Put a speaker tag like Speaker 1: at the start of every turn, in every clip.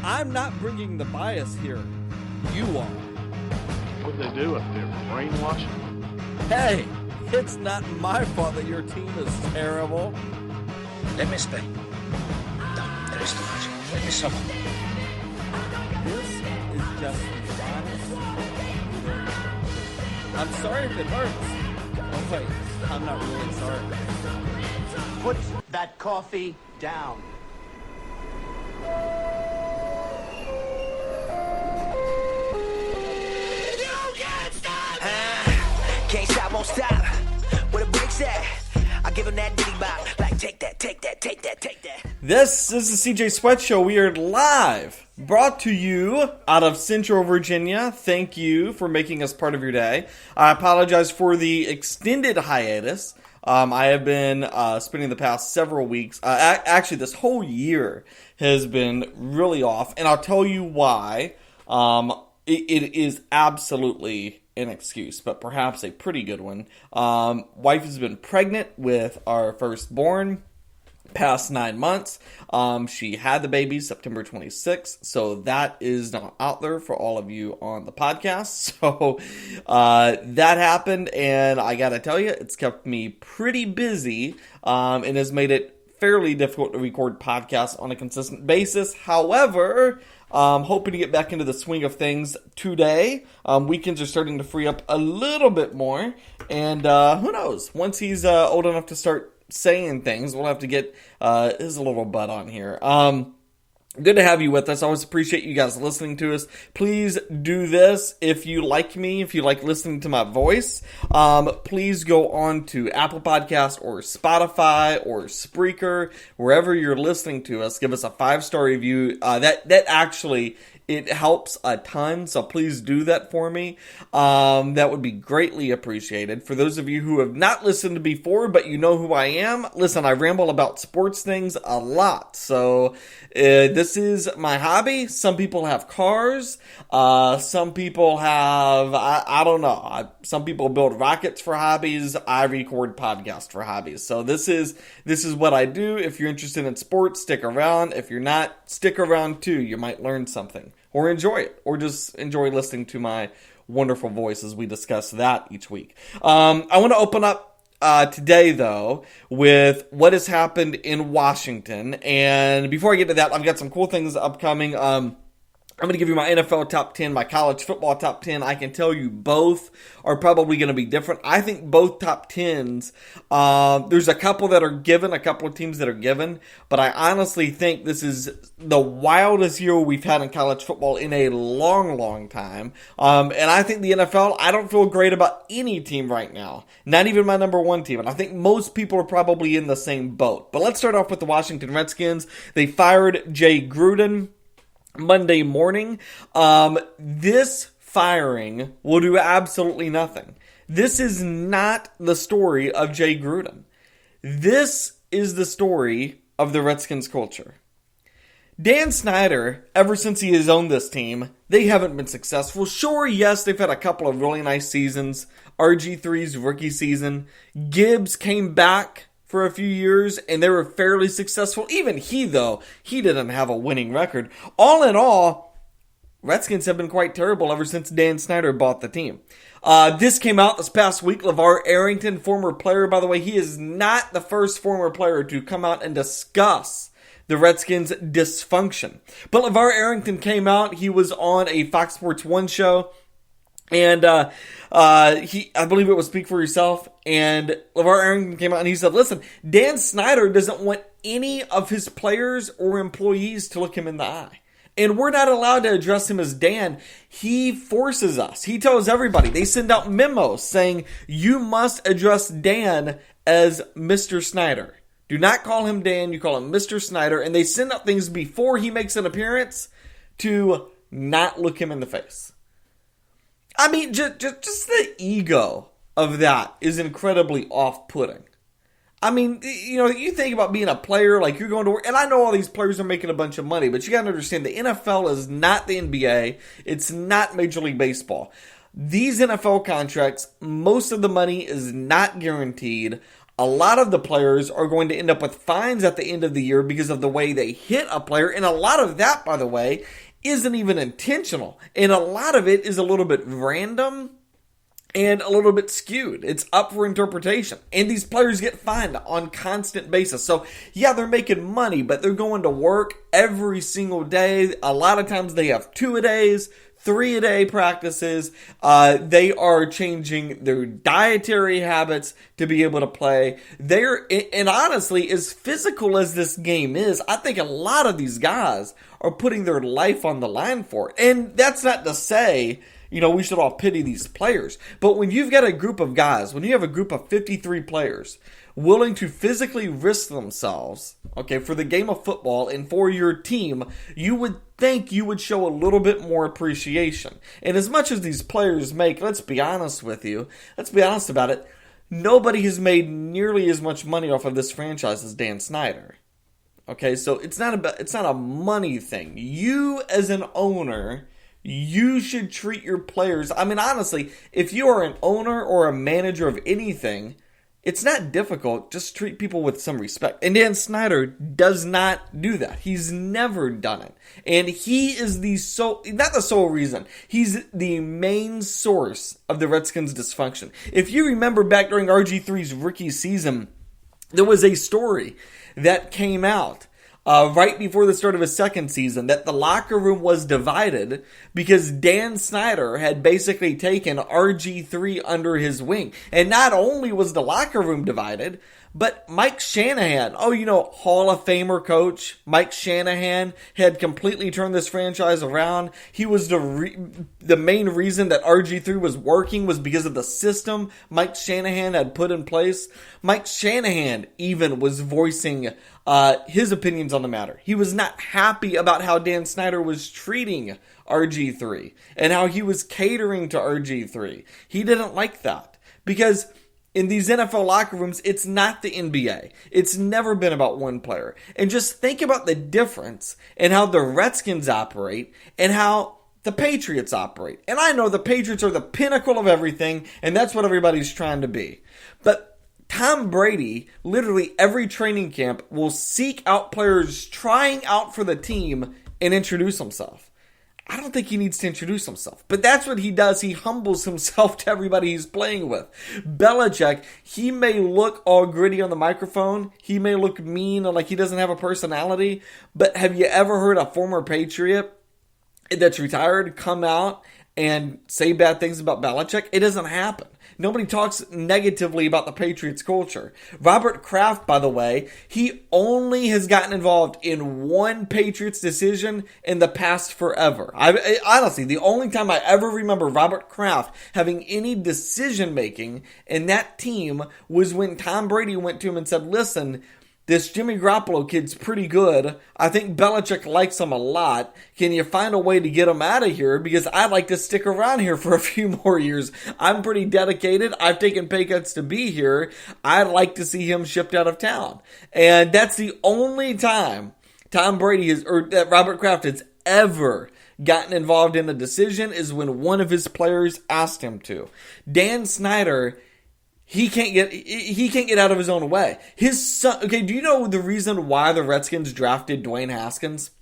Speaker 1: I'm not bringing the bias here. You are.
Speaker 2: What do they do up there? Brainwashing?
Speaker 1: Hey, it's not my fault that your team is terrible.
Speaker 3: Let me explain. No, there is too much. Let me sum up.
Speaker 1: This is just honest. I'm sorry if it hurts. Oh wait, I'm not really sorry.
Speaker 4: Put that coffee down.
Speaker 5: Can't stop, won't stop. Where the brakes at? I give him that diddy bop. Like, take that, take that, take that, take that.
Speaker 1: This is the CJ Sweat Show. We are live, brought to you out of Central Virginia. Thank you for making us part of your day. I apologize for the extended hiatus. I have been spending the past several weeks, actually this whole year has been really off, and I'll tell you why. It is absolutely an excuse, but perhaps a pretty good one. Wife has been pregnant with our firstborn past 9 months. She had the baby September 26th, so that is not out there for all of you on the podcast. So that happened, and I gotta tell you, it's kept me pretty busy and has made it fairly difficult to record podcasts on a consistent basis. However, hoping to get back into the swing of things today. Weekends are starting to free up a little bit more, and who knows? Once he's old enough to start saying things, we'll have to get his little butt on here. Good to have you with us. I always appreciate you guys listening to us. Please do this if you like me, if you like listening to my voice. Please go on to Apple Podcasts or Spotify or Spreaker, wherever you're listening to us. Give us a 5-star review. That actually, it helps a ton, so please do that for me. That would be greatly appreciated. For those of you who have not listened before, but you know who I am, listen, I ramble about sports things a lot, so this is my hobby. Some people have cars. Some people have, I don't know. Some people build rockets for hobbies. I record podcasts for hobbies. So this is what I do. If you're interested in sports, stick around. If you're not, stick around too. You might learn something or enjoy it, or just enjoy listening to my wonderful voice as we discuss that each week. I want to open up today, though, with what has happened in Washington. And before I get to that, I've got some cool things upcoming. I'm going to give you my NFL top 10, my college football top 10. I can tell you both are probably going to be different. I think both top 10s, there's a couple that are given, a couple of teams that are given, but I honestly think this is the wildest year we've had in college football in a long, long time. And I think the NFL, I don't feel great about any team right now, not even my number one team. And I think most people are probably in the same boat. But let's start off with the Washington Redskins. They fired Jay Gruden Monday morning. This firing will do absolutely nothing. This is not the story of Jay Gruden. This is the story of the Redskins culture. Dan Snyder, ever since he has owned this team, they haven't been successful. Sure, yes, they've had a couple of really nice seasons. RG3's rookie season. Gibbs came back for a few years, and they were fairly successful. Even he, though, he didn't have a winning record. All in all, Redskins have been quite terrible ever since Dan Snyder bought the team. This came out this past week. LeVar Arrington, former player, by the way, he is not the first former player to come out and discuss the Redskins' dysfunction. But LeVar Arrington came out. He was on a Fox Sports 1 show. And I believe it was Speak for Yourself, and LeVar Arrington came out and he said, listen, Dan Snyder doesn't want any of his players or employees to look him in the eye. And we're not allowed to address him as Dan. He forces us. He tells everybody. They send out memos saying, you must address Dan as Mr. Snyder. Do not call him Dan, you call him Mr. Snyder. And they send out things before he makes an appearance to not look him in the face. I mean, just the ego of that is incredibly off-putting. I mean, you know, you think about being a player, like you're going to work, and I know all these players are making a bunch of money, but you got to understand the NFL is not the NBA. It's not Major League Baseball. These NFL contracts, most of the money is not guaranteed. A lot of the players are going to end up with fines at the end of the year because of the way they hit a player. And a lot of that, by the way, isn't even intentional. And a lot of it is a little bit random and a little bit skewed. It's up for interpretation. And these players get fined on constant basis. So, yeah, they're making money, but they're going to work every single day. A lot of times they have 2-a-days, 3-a-day practices. They are changing their dietary habits to be able to play. And honestly, as physical as this game is, I think a lot of these guys are putting their life on the line for it. And that's not to say, we should all pity these players. But when you've got a group of guys, when you have a group of 53 players willing to physically risk themselves, for the game of football and for your team, you would think you would show a little bit more appreciation. And as much as these players make, let's be honest with you, let's be honest about it, nobody has made nearly as much money off of this franchise as Dan Snyder. So it's not a money thing. You as an owner, you should treat your players. I mean, honestly, if you are an owner or a manager of anything, it's not difficult. Just treat people with some respect. And Dan Snyder does not do that. He's never done it. And he is not the sole reason. He's the main source of the Redskins' dysfunction. If you remember back during RG3's rookie season, there was a story that came out right before the start of his second season that the locker room was divided because Dan Snyder had basically taken RG3 under his wing. And not only was the locker room divided, but Mike Shanahan, Hall of Famer coach, Mike Shanahan had completely turned this franchise around. He was the main reason that RG3 was working was because of the system Mike Shanahan had put in place. Mike Shanahan even was voicing his opinions on the matter. He was not happy about how Dan Snyder was treating RG3 and how he was catering to RG3. He didn't like that because in these NFL locker rooms, it's not the NBA. It's never been about one player. And just think about the difference in how the Redskins operate and how the Patriots operate. And I know the Patriots are the pinnacle of everything, and that's what everybody's trying to be. But Tom Brady, literally every training camp, will seek out players trying out for the team and introduce himself. I don't think he needs to introduce himself. But that's what he does. He humbles himself to everybody he's playing with. Belichick, he may look all gritty on the microphone. He may look mean or like he doesn't have a personality. But have you ever heard a former Patriot that's retired come out and say bad things about Belichick? It doesn't happen. Nobody talks negatively about the Patriots culture. Robert Kraft, by the way, he only has gotten involved in one Patriots decision in the past forever. Honestly, the only time I ever remember Robert Kraft having any decision making in that team was when Tom Brady went to him and said, listen, this Jimmy Garoppolo kid's pretty good. I think Belichick likes him a lot. Can you find a way to get him out of here? Because I'd like to stick around here for a few more years. I'm pretty dedicated. I've taken pay cuts to be here. I'd like to see him shipped out of town. And that's the only time Tom Brady that Robert Kraft has ever gotten involved in a decision is when one of his players asked him to. Dan Snyder, He can't get out of his own way. His son, do you know the reason why the Redskins drafted Dwayne Haskins?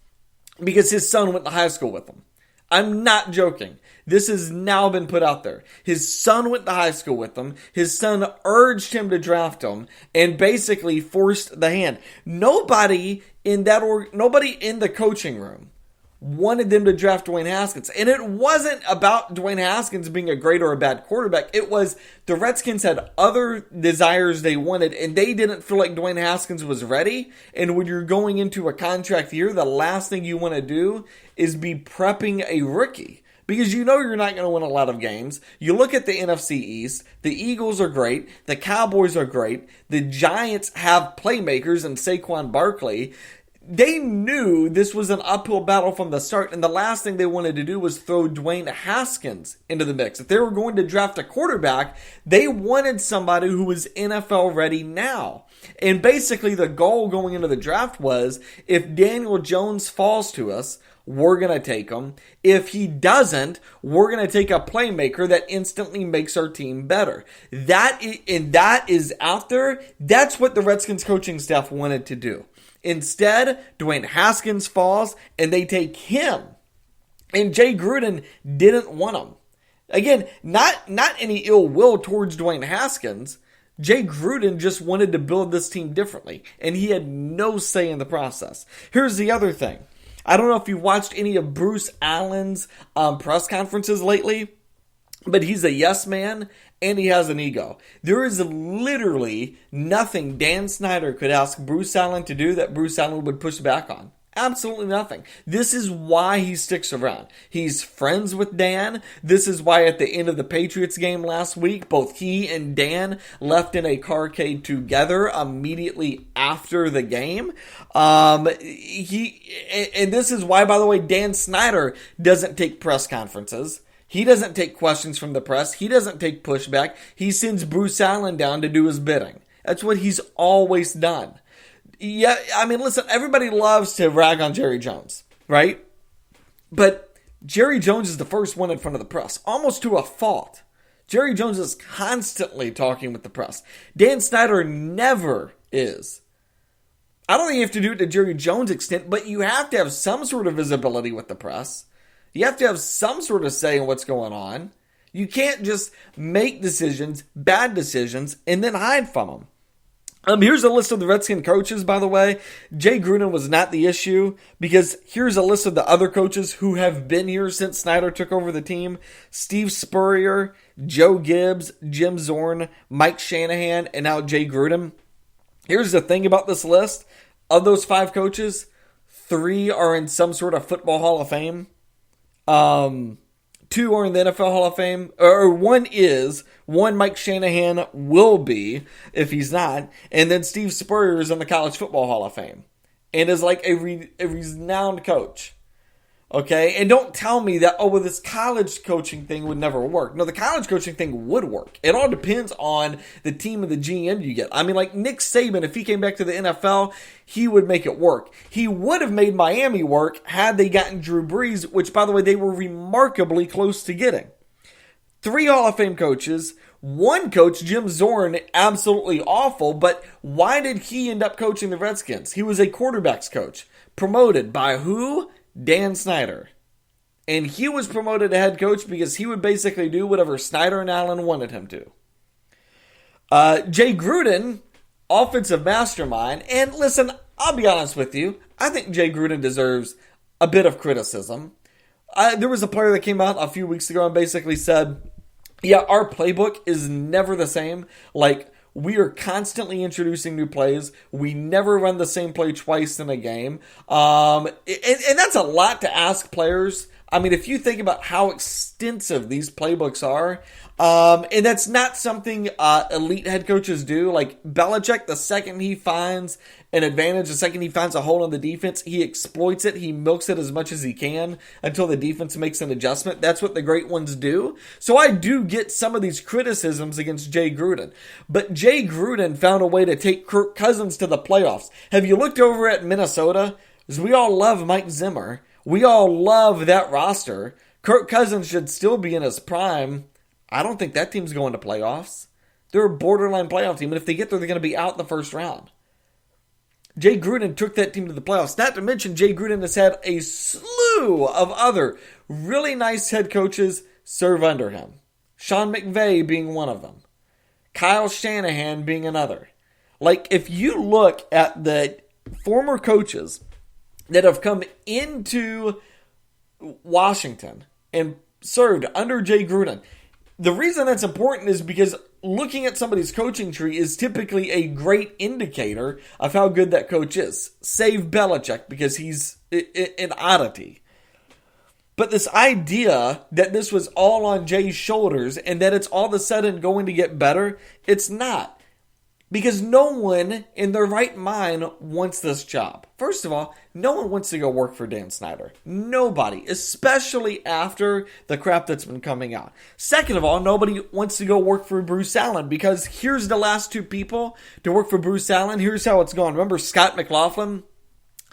Speaker 1: Because his son went to high school with him. I'm not joking. This has now been put out there. His son went to high school with him. His son urged him to draft him and basically forced the hand. Nobody in the coaching room wanted them to draft Dwayne Haskins. And it wasn't about Dwayne Haskins being a great or a bad quarterback. It was the Redskins had other desires they wanted, and they didn't feel like Dwayne Haskins was ready. And when you're going into a contract year, the last thing you want to do is be prepping a rookie. Because you know you're not going to win a lot of games. You look at the NFC East, the Eagles are great, the Cowboys are great, the Giants have playmakers in Saquon Barkley. They knew this was an uphill battle from the start, and the last thing they wanted to do was throw Dwayne Haskins into the mix. If they were going to draft a quarterback, they wanted somebody who was NFL ready now. And basically the goal going into the draft was, if Daniel Jones falls to us, we're going to take him. If he doesn't, we're going to take a playmaker that instantly makes our team better. That is out there. That's what the Redskins coaching staff wanted to do. Instead, Dwayne Haskins falls, and they take him. And Jay Gruden didn't want him. Again, not any ill will towards Dwayne Haskins. Jay Gruden just wanted to build this team differently, and he had no say in the process. Here's the other thing. I don't know if you've watched any of Bruce Allen's press conferences lately, but he's a yes man, and he has an ego. There is literally nothing Dan Snyder could ask Bruce Allen to do that Bruce Allen would push back on. Absolutely nothing. This is why he sticks around. He's friends with Dan. This is why at the end of the Patriots game last week, both he and Dan left in a carcade together immediately after the game. And this is why, by the way, Dan Snyder doesn't take press conferences. He doesn't take questions from the press. He doesn't take pushback. He sends Bruce Allen down to do his bidding. That's what he's always done. Yeah, I mean, listen, everybody loves to rag on Jerry Jones, right? But Jerry Jones is the first one in front of the press, almost to a fault. Jerry Jones is constantly talking with the press. Dan Snyder never is. I don't think you have to do it to Jerry Jones' extent, but you have to have some sort of visibility with the press. You have to have some sort of say in what's going on. You can't just make decisions, bad decisions, and then hide from them. Here's a list of the Redskin coaches, by the way. Jay Gruden was not the issue, because here's a list of the other coaches who have been here since Snyder took over the team. Steve Spurrier, Joe Gibbs, Jim Zorn, Mike Shanahan, and now Jay Gruden. Here's the thing about this list. Of those 5 coaches, 3 are in some sort of football Hall of Fame. 2 are in the NFL Hall of Fame, or one is. One, Mike Shanahan will be, if he's not. And then Steve Spurrier is in the College Football Hall of Fame and is like a renowned coach. Okay? And don't tell me that, this college coaching thing would never work. No, the college coaching thing would work. It all depends on the team and the GM you get. I mean, like Nick Saban, if he came back to the NFL, he would make it work. He would have made Miami work had they gotten Drew Brees, which, by the way, they were remarkably close to getting. 3 Hall of Fame coaches. 1 coach, Jim Zorn, absolutely awful, but why did he end up coaching the Redskins? He was a quarterbacks coach. Promoted by who? Dan Snyder. And he was promoted to head coach because he would basically do whatever Snyder and Allen wanted him to. Jay Gruden, offensive mastermind. And listen, I'll be honest with you. I think Jay Gruden deserves a bit of criticism. There was a player that came out a few weeks ago and basically said, yeah, our playbook is never the same. Like, we are constantly introducing new plays. We never run the same play twice in a game. And that's a lot to ask players. I mean, if you think about how extensive these playbooks are, and that's not something elite head coaches do. Like Belichick, the second he finds an advantage, the second he finds a hole in the defense, he exploits it. He milks it as much as he can until the defense makes an adjustment. That's what the great ones do. So I do get some of these criticisms against Jay Gruden. But Jay Gruden found a way to take Kirk Cousins to the playoffs. Have you looked over at Minnesota? Because we all love Mike Zimmer. We all love that roster. Kirk Cousins should still be in his prime. I don't think that team's going to playoffs. They're a borderline playoff team, and if they get there, they're going to be out in the first round. Jay Gruden took that team to the playoffs. Not to mention, Jay Gruden has had a slew of other really nice head coaches serve under him. Sean McVay being one of them. Kyle Shanahan being another. Like, if you look at the former coaches that have come into Washington and served under Jay Gruden, the reason that's important is because looking at somebody's coaching tree is typically a great indicator of how good that coach is. Save Belichick because he's an oddity. But this idea that this was all on Jay's shoulders and that it's all of a sudden going to get better, it's not. Because no one in their right mind wants this job. First of all, no one wants to go work for Dan Snyder. Nobody, especially after the crap that's been coming out. Second of all, nobody wants to go work for Bruce Allen because here's the last 2 people to work for Bruce Allen. Here's how it's going. Remember Scott McLaughlin?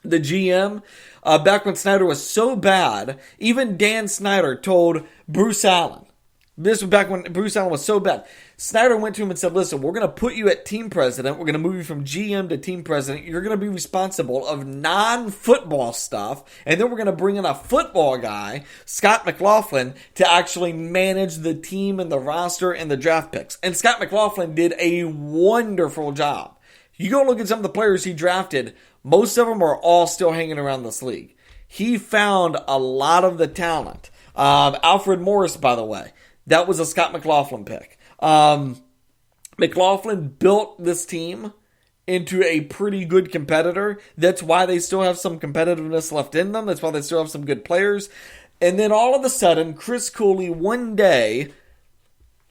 Speaker 1: the GM, back when Snyder was so bad, even Dan Snyder told Bruce Allen. This was back when Bruce Allen was so bad. Snyder went to him and said, listen, we're going to put you at team president. We're going to move you from GM to team president. You're going to be responsible of non-football stuff. And then we're going to bring in a football guy, Scott McLaughlin, to actually manage the team and the roster and the draft picks. And Scott McLaughlin did a wonderful job. You go look at some of the players he drafted. Most of them are all still hanging around this league. He found a lot of the talent. Alfred Morris, by the way, that was a Scott McLaughlin pick. McLaughlin built this team into a pretty good competitor. That's why they still have some competitiveness left in them. That's why they still have some good players. And then all of a sudden, Chris Cooley one day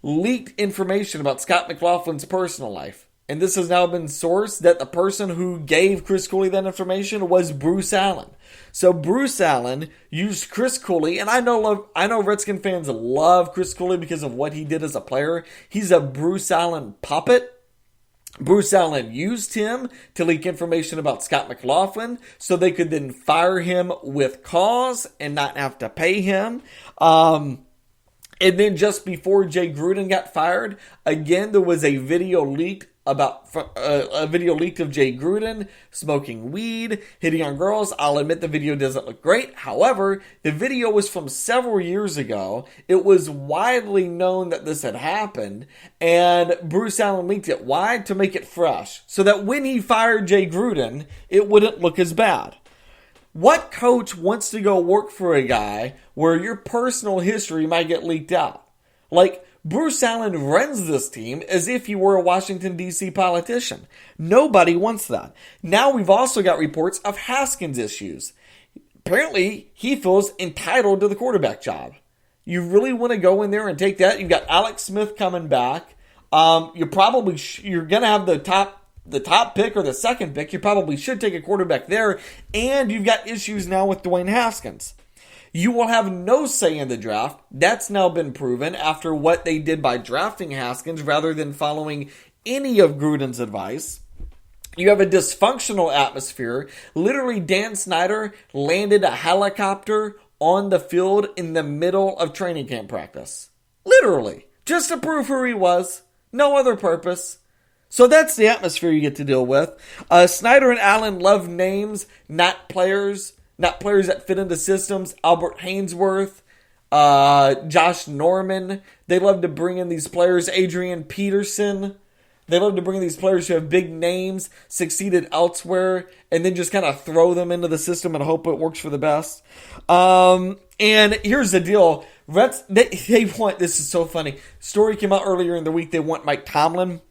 Speaker 1: leaked information about Scott McLaughlin's personal life. And this has now been sourced that the person who gave Chris Cooley that information was Bruce Allen. So Bruce Allen used Chris Cooley, and I know Redskin fans love Chris Cooley because of what he did as a player. He's a Bruce Allen puppet. Bruce Allen used him to leak information about Scott McLaughlin so they could then fire him with cause and not have to pay him. And then just before Jay Gruden got fired, again, there was a video leaked of Jay Gruden smoking weed, hitting on girls. I'll admit the video doesn't look great. However, the video was from several years ago. It was widely known that this had happened, and Bruce Allen leaked it. Why? To make it fresh, so that when he fired Jay Gruden, it wouldn't look as bad. What coach wants to go work for a guy where your personal history might get leaked out? Like, Bruce Allen runs this team as if he were a Washington, D.C. politician. Nobody wants that. Now we've also got reports of Haskins' issues. Apparently, he feels entitled to the quarterback job. You really want to go in there and take that? You've got Alex Smith coming back. You're going to have the top pick or the second pick. You probably should take a quarterback there. And you've got issues now with Dwayne Haskins. You will have no say in the draft. That's now been proven after what they did by drafting Haskins rather than following any of Gruden's advice. You have a dysfunctional atmosphere. Literally, Dan Snyder landed a helicopter on the field in the middle of training camp practice. Literally. Just to prove who he was. No other purpose. So that's the atmosphere you get to deal with. Snyder and Allen love names, not players. Not players that fit into systems. Albert Hainsworth, Josh Norman. They love to bring in these players. Adrian Peterson. They love to bring in these players who have big names, succeeded elsewhere, and then just kind of throw them into the system and hope it works for the best. And here's the deal. They want, this is so funny. Story came out earlier in the week. They want Mike Tomlin.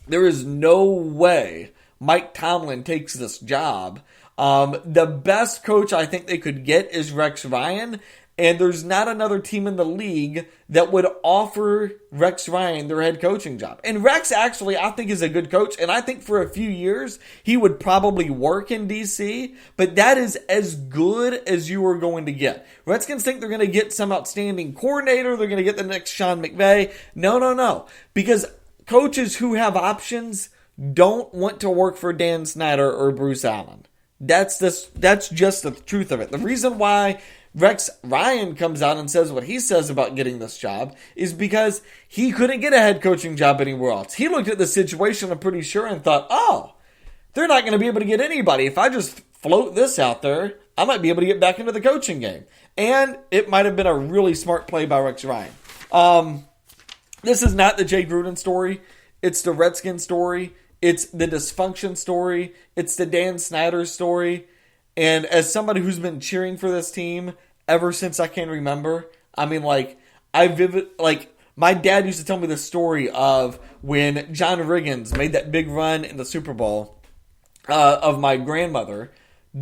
Speaker 1: There is no way Mike Tomlin takes this job. The best coach I think they could get is Rex Ryan, and there's not another team in the league that would offer Rex Ryan their head coaching job. And Rex actually, I think, is a good coach, and I think for a few years he would probably work in DC, but that is as good as you are going to get. Redskins think they're going to get some outstanding coordinator, they're going to get the next Sean McVay. No. Because coaches who have options don't want to work for Dan Snyder or Bruce Allen. That's just the truth of it. The reason why Rex Ryan comes out and says what he says about getting this job is because he couldn't get a head coaching job anywhere else. He looked at the situation, I'm pretty sure, and thought, oh, they're not going to be able to get anybody. If I just float this out there, I might be able to get back into the coaching game. And it might have been a really smart play by Rex Ryan. This is not the Jay Gruden story. It's the Redskins story. It's the dysfunction story. It's the Dan Snyder story. And as somebody who's been cheering for this team ever since I can remember, I mean, my dad used to tell me the story of when John Riggins made that big run in the Super Bowl of my grandmother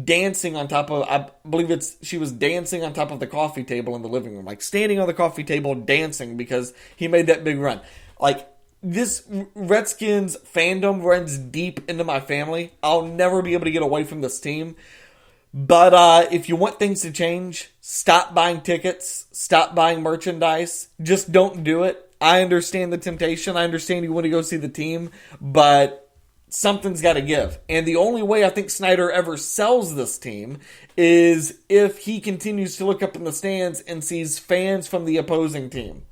Speaker 1: dancing on top of, I believe she was dancing on top of the coffee table in the living room, like standing on the coffee table dancing because he made that big run. Like, this Redskins fandom runs deep into my family. I'll never be able to get away from this team. But if you want things to change, stop buying tickets, stop buying merchandise. Just don't do it. I understand the temptation. I understand you want to go see the team. But something's got to give. And the only way I think Snyder ever sells this team is if he continues to look up in the stands and sees fans from the opposing team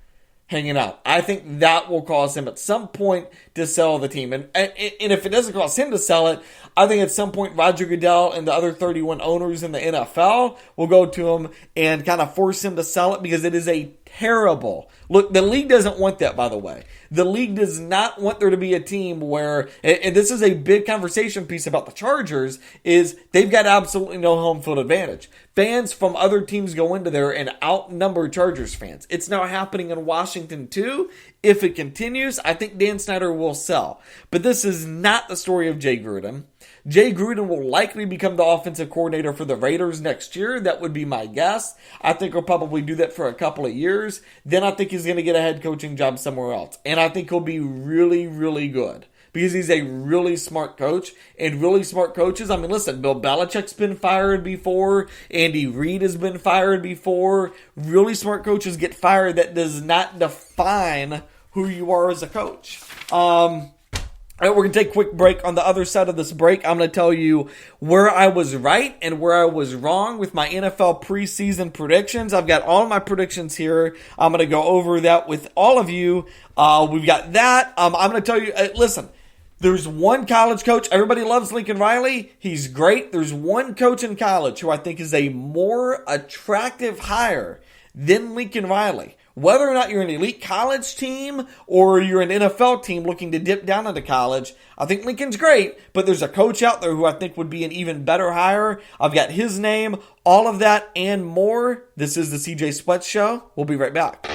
Speaker 1: hanging out. I think that will cause him at some point to sell the team. And if it doesn't cause him to sell it, I think at some point Roger Goodell and the other 31 owners in the NFL will go to him and kind of force him to sell it, because it is a terrible look. The league doesn't want that, by the way. The league does not want there to be a team where, and this is a big conversation piece about the Chargers, is they've got absolutely no home field advantage. Fans from other teams go into there and outnumber Chargers fans. It's now happening in Washington too. If it continues, I think Dan Snyder will sell. But this is not the story of Jay Gruden. Jay Gruden will likely become the offensive coordinator for the Raiders next year. That would be my guess. I think he'll probably do that for a couple of years. Then I think he's going to get a head coaching job somewhere else. And I think he'll be really, really good, because he's a really smart coach. And really smart coaches, I mean, listen, Bill Belichick's been fired before. Andy Reid has been fired before. Really smart coaches get fired. That does not define who you are as a coach. All right, we're going to take a quick break. On the other side of this break, I'm going to tell you where I was right and where I was wrong with my NFL preseason predictions. I've got all of my predictions here. I'm going to go over that with all of you. We've got that. I'm going to tell you, listen, there's one college coach. Everybody loves Lincoln Riley. He's great. There's one coach in college who I think is a more attractive hire than Lincoln Riley. Whether or not you're an elite college team or you're an NFL team looking to dip down into college, I think Lincoln's great, but there's a coach out there who I think would be an even better hire. I've got his name, all of that, and more. This is the CJ Sweat Show. We'll be right back.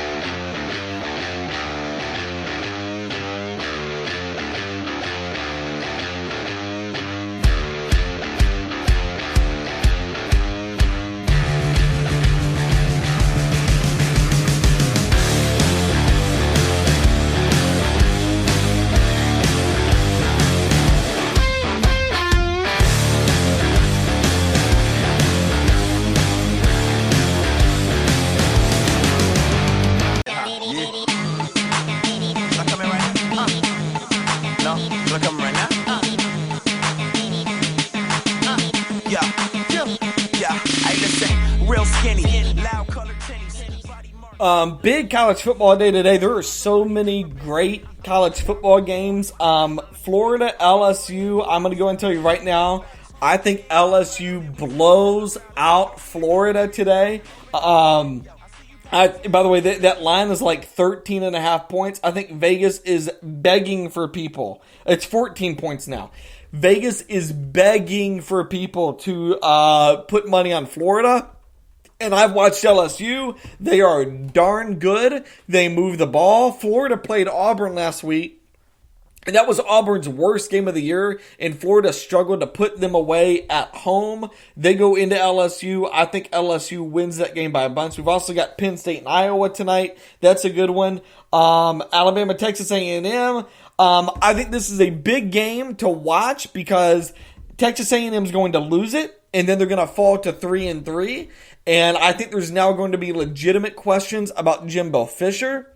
Speaker 1: Big college football day today. There are so many great college football games. Florida, LSU. I'm going to go and tell you right now, I think LSU blows out Florida today. By the way, that line is like 13.5 points. I think Vegas is begging for people. It's 14 points now. Vegas is begging for people to put money on Florida. And I've watched LSU. They are darn good. They move the ball. Florida played Auburn last week, and that was Auburn's worst game of the year, and Florida struggled to put them away at home. They go into LSU. I think LSU wins that game by a bunch. We've also got Penn State and Iowa tonight. That's a good one. Alabama, Texas A&M. I think this is a big game to watch because Texas A&M is going to lose it, and then they're going to fall to 3-3. And I think there's now going to be legitimate questions about Jimbo Fisher.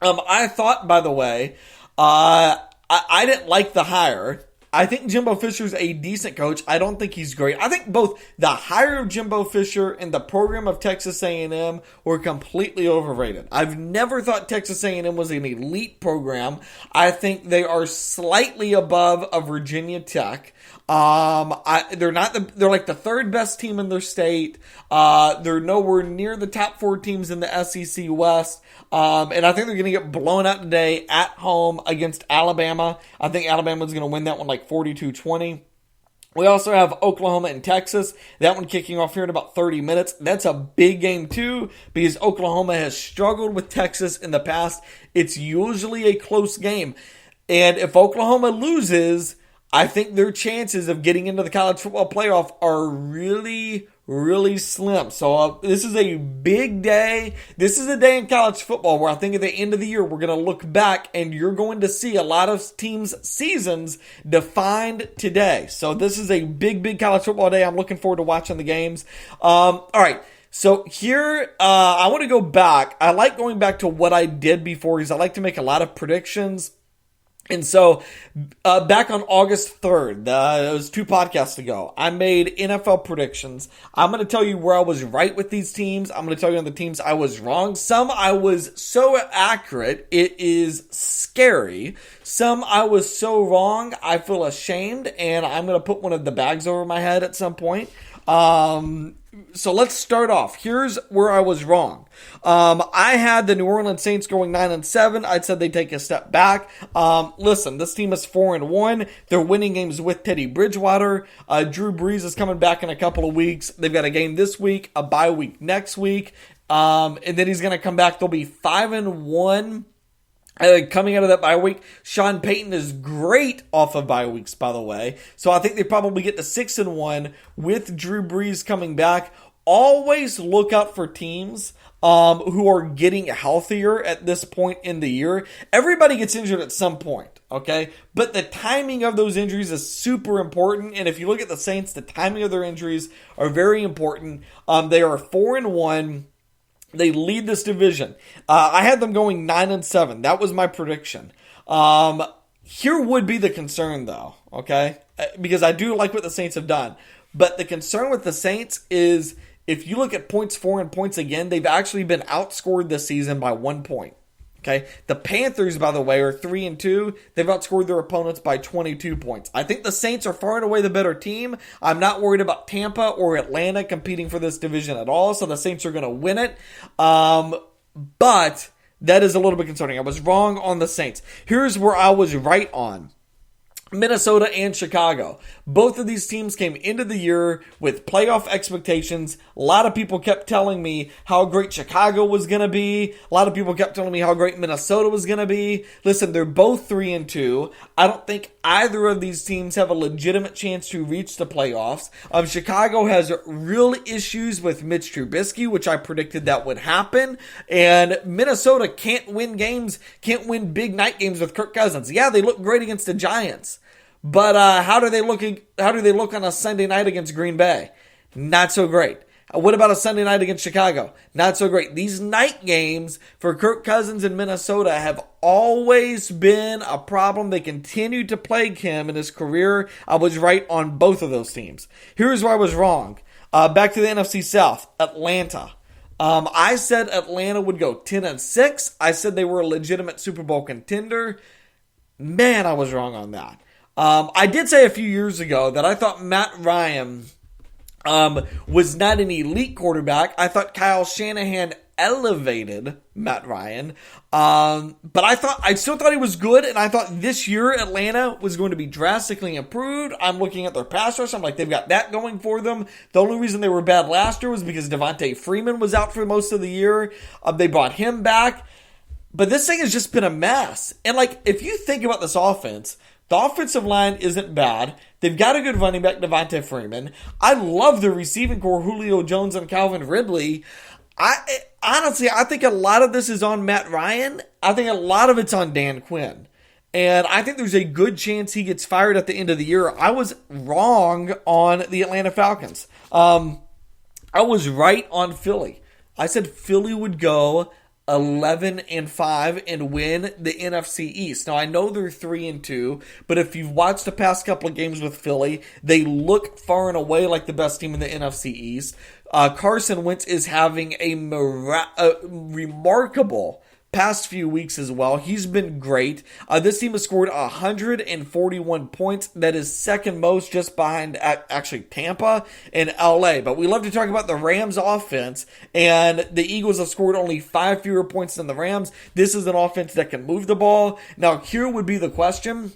Speaker 1: I thought, by the way, I didn't like the hire. I think Jimbo Fisher's a decent coach. I don't think he's great. I think both the hire of Jimbo Fisher and the program of Texas A&M were completely overrated. I've never thought Texas A&M was an elite program. I think they are slightly above a Virginia Tech. They're like the third best team in their state. They're nowhere near the top 4 teams in the SEC West. And I think they're going to get blown out today at home against Alabama. I think Alabama's going to win that one like 42-20. We also have Oklahoma and Texas. That one kicking off here in about 30 minutes. That's a big game too because Oklahoma has struggled with Texas in the past. It's usually a close game. And if Oklahoma loses, I think their chances of getting into the college football playoff are really, really slim. So this is a big day. This is a day in college football where I think at the end of the year, we're going to look back and you're going to see a lot of teams' seasons defined today. So this is a big, big college football day. I'm looking forward to watching the games. All right. So here, I want to go back. I like going back to what I did before because I like to make a lot of predictions. And so, back on August 3rd, it was 2 podcasts ago, I made NFL predictions. I'm going to tell you where I was right with these teams. I'm going to tell you on the teams I was wrong. Some I was so accurate, it is scary. Some I was so wrong, I feel ashamed, and I'm going to put one of the bags over my head at some point. So let's start off. Here's where I was wrong. I had the New Orleans Saints going 9-7. I said they'd take a step back. Listen, this team is 4-1. They're winning games with Teddy Bridgewater. Drew Brees is coming back in a couple of weeks. They've got a game this week, a bye week next week. And then he's going to come back. They'll be 5-1. Coming out of that bye week. Sean Payton is great off of bye weeks, by the way. So I think they probably get to 6-1 with Drew Brees coming back. Always look out for teams who are getting healthier at this point in the year. Everybody gets injured at some point, okay? But the timing of those injuries is super important. And if you look at the Saints, the timing of their injuries are very important. They are 4-1. They lead this division. I had them going 9-7. That was my prediction. Here would be the concern, though, okay? Because I do like what the Saints have done. But the concern with the Saints is if you look at points for and points again, they've actually been outscored this season by 1 point. Okay, the Panthers, by the way, are 3-2. They've outscored their opponents by 22 points. I think the Saints are far and away the better team. I'm not worried about Tampa or Atlanta competing for this division at all, so the Saints are going to win it. But that is a little bit concerning. I was wrong on the Saints. Here's where I was right on. Minnesota and Chicago. Both of these teams came into the year with playoff expectations. A lot of people kept telling me how great Chicago was going to be. A lot of people kept telling me how great Minnesota was going to be. Listen, they're both 3-2. I don't think either of these teams have a legitimate chance to reach the playoffs. Chicago has real issues with Mitch Trubisky, which I predicted that would happen. And Minnesota can't win games, can't win big night games with Kirk Cousins. Yeah, they look great against the Giants. But how do they look on a Sunday night against Green Bay? Not so great. What about a Sunday night against Chicago? Not so great. These night games for Kirk Cousins in Minnesota have always been a problem. They continue to plague him in his career. I was right on both of those teams. Here's where I was wrong. Back to the NFC South, Atlanta. I said Atlanta would go 10-6. I said they were a legitimate Super Bowl contender. Man, I was wrong on that. I did say a few years ago that I thought Matt Ryan was not an elite quarterback. I thought Kyle Shanahan elevated Matt Ryan. But I still thought he was good, and I thought this year Atlanta was going to be drastically improved. I'm looking at their pass rush. I'm like, they've got that going for them. The only reason they were bad last year was because Devontae Freeman was out for most of the year. They brought him back. But this thing has just been a mess. And if you think about this offense, the offensive line isn't bad. They've got a good running back, Devontae Freeman. I love the receiving core, Julio Jones and Calvin Ridley. I think a lot of this is on Matt Ryan. I think a lot of it's on Dan Quinn. And I think there's a good chance he gets fired at the end of the year. I was wrong on the Atlanta Falcons. I was right on Philly. I said Philly would go 11-5 and win the NFC East. Now I know they're 3-2, but if you've watched the past couple of games with Philly, they look far and away like the best team in the NFC East. Carson Wentz is having a remarkable past few weeks as well. He's been great. This team has scored 141 points. That is second most, just behind actually Tampa and LA. But we love to talk about the Rams offense, and the Eagles have scored only 5 fewer points than the Rams. This is an offense that can move the ball. Now, here would be the question.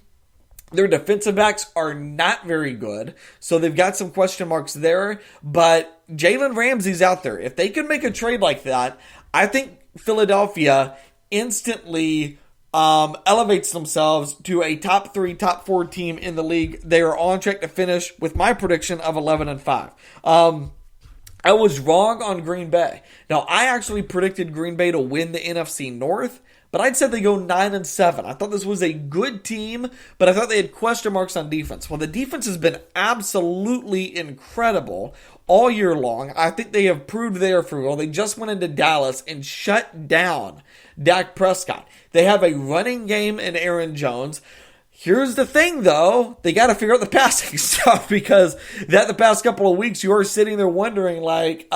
Speaker 1: Their defensive backs are not very good, so they've got some question marks there. But Jalen Ramsey's out there. If they could make a trade like that, I think Philadelphia instantly elevates themselves to a top 3, top 4 team in the league. They are on track to finish with my prediction of 11-5. I was wrong on Green Bay. Now, I actually predicted Green Bay to win the NFC North, but I'd said they go 9-7. I thought this was a good team, but I thought they had question marks on defense. Well, the defense has been absolutely incredible all year long. I think they have proved they are for real. They just went into Dallas and shut down Dak Prescott. They have a running game in Aaron Jones. Here's the thing, though. They got to figure out the passing stuff, because the past couple of weeks, you are sitting there wondering, like,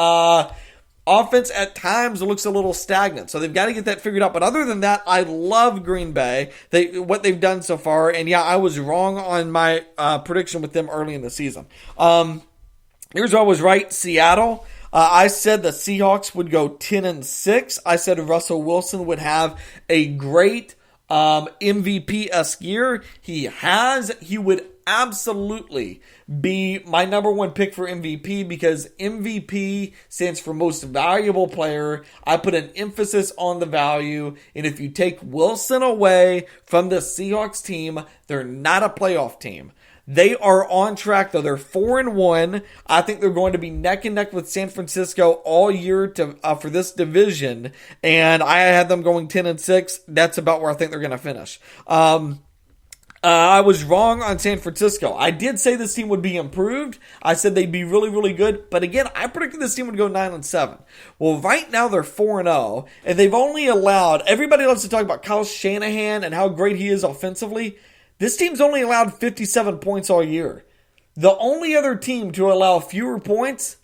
Speaker 1: offense at times looks a little stagnant. So they've got to get that figured out. But other than that, I love Green Bay, what they've done so far. And yeah, I was wrong on my prediction with them early in the season. Here's where I was right. Seattle. I said the Seahawks would go 10-6. I said Russell Wilson would have a great MVP-esque year. He has. He would absolutely be my number one pick for MVP, because MVP stands for most valuable player. I put an emphasis on the value, and if you take Wilson away from the Seahawks team, they're not a playoff team. They are on track, though. They're 4-1. I think they're going to be neck and neck with San Francisco all year for this division. And I had them going 10-6. That's about where I think they're going to finish. I was wrong on San Francisco. I did say this team would be improved. I said they'd be really, really good. But again, I predicted this team would go 9-7. Well, right now they're 4-0. And they've only allowed, everybody loves to talk about Kyle Shanahan and how great he is offensively. This team's only allowed 57 points all year. The only other team to allow fewer points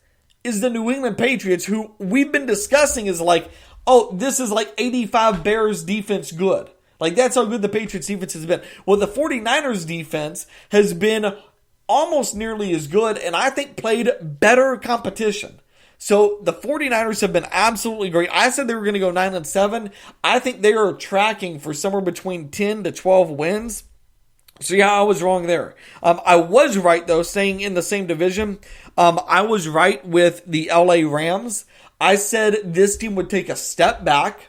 Speaker 1: is the New England Patriots, who we've been discussing is like, oh, this is like 85 Bears defense good. Like, that's how good the Patriots defense has been. Well, the 49ers defense has been almost nearly as good, and I think played better competition. So the 49ers have been absolutely great. I said they were going to go 9-7. I think they are tracking for somewhere between 10 to 12 wins. So yeah, I was wrong there. I was right, though, saying in the same division. I was right with the LA Rams. I said this team would take a step back.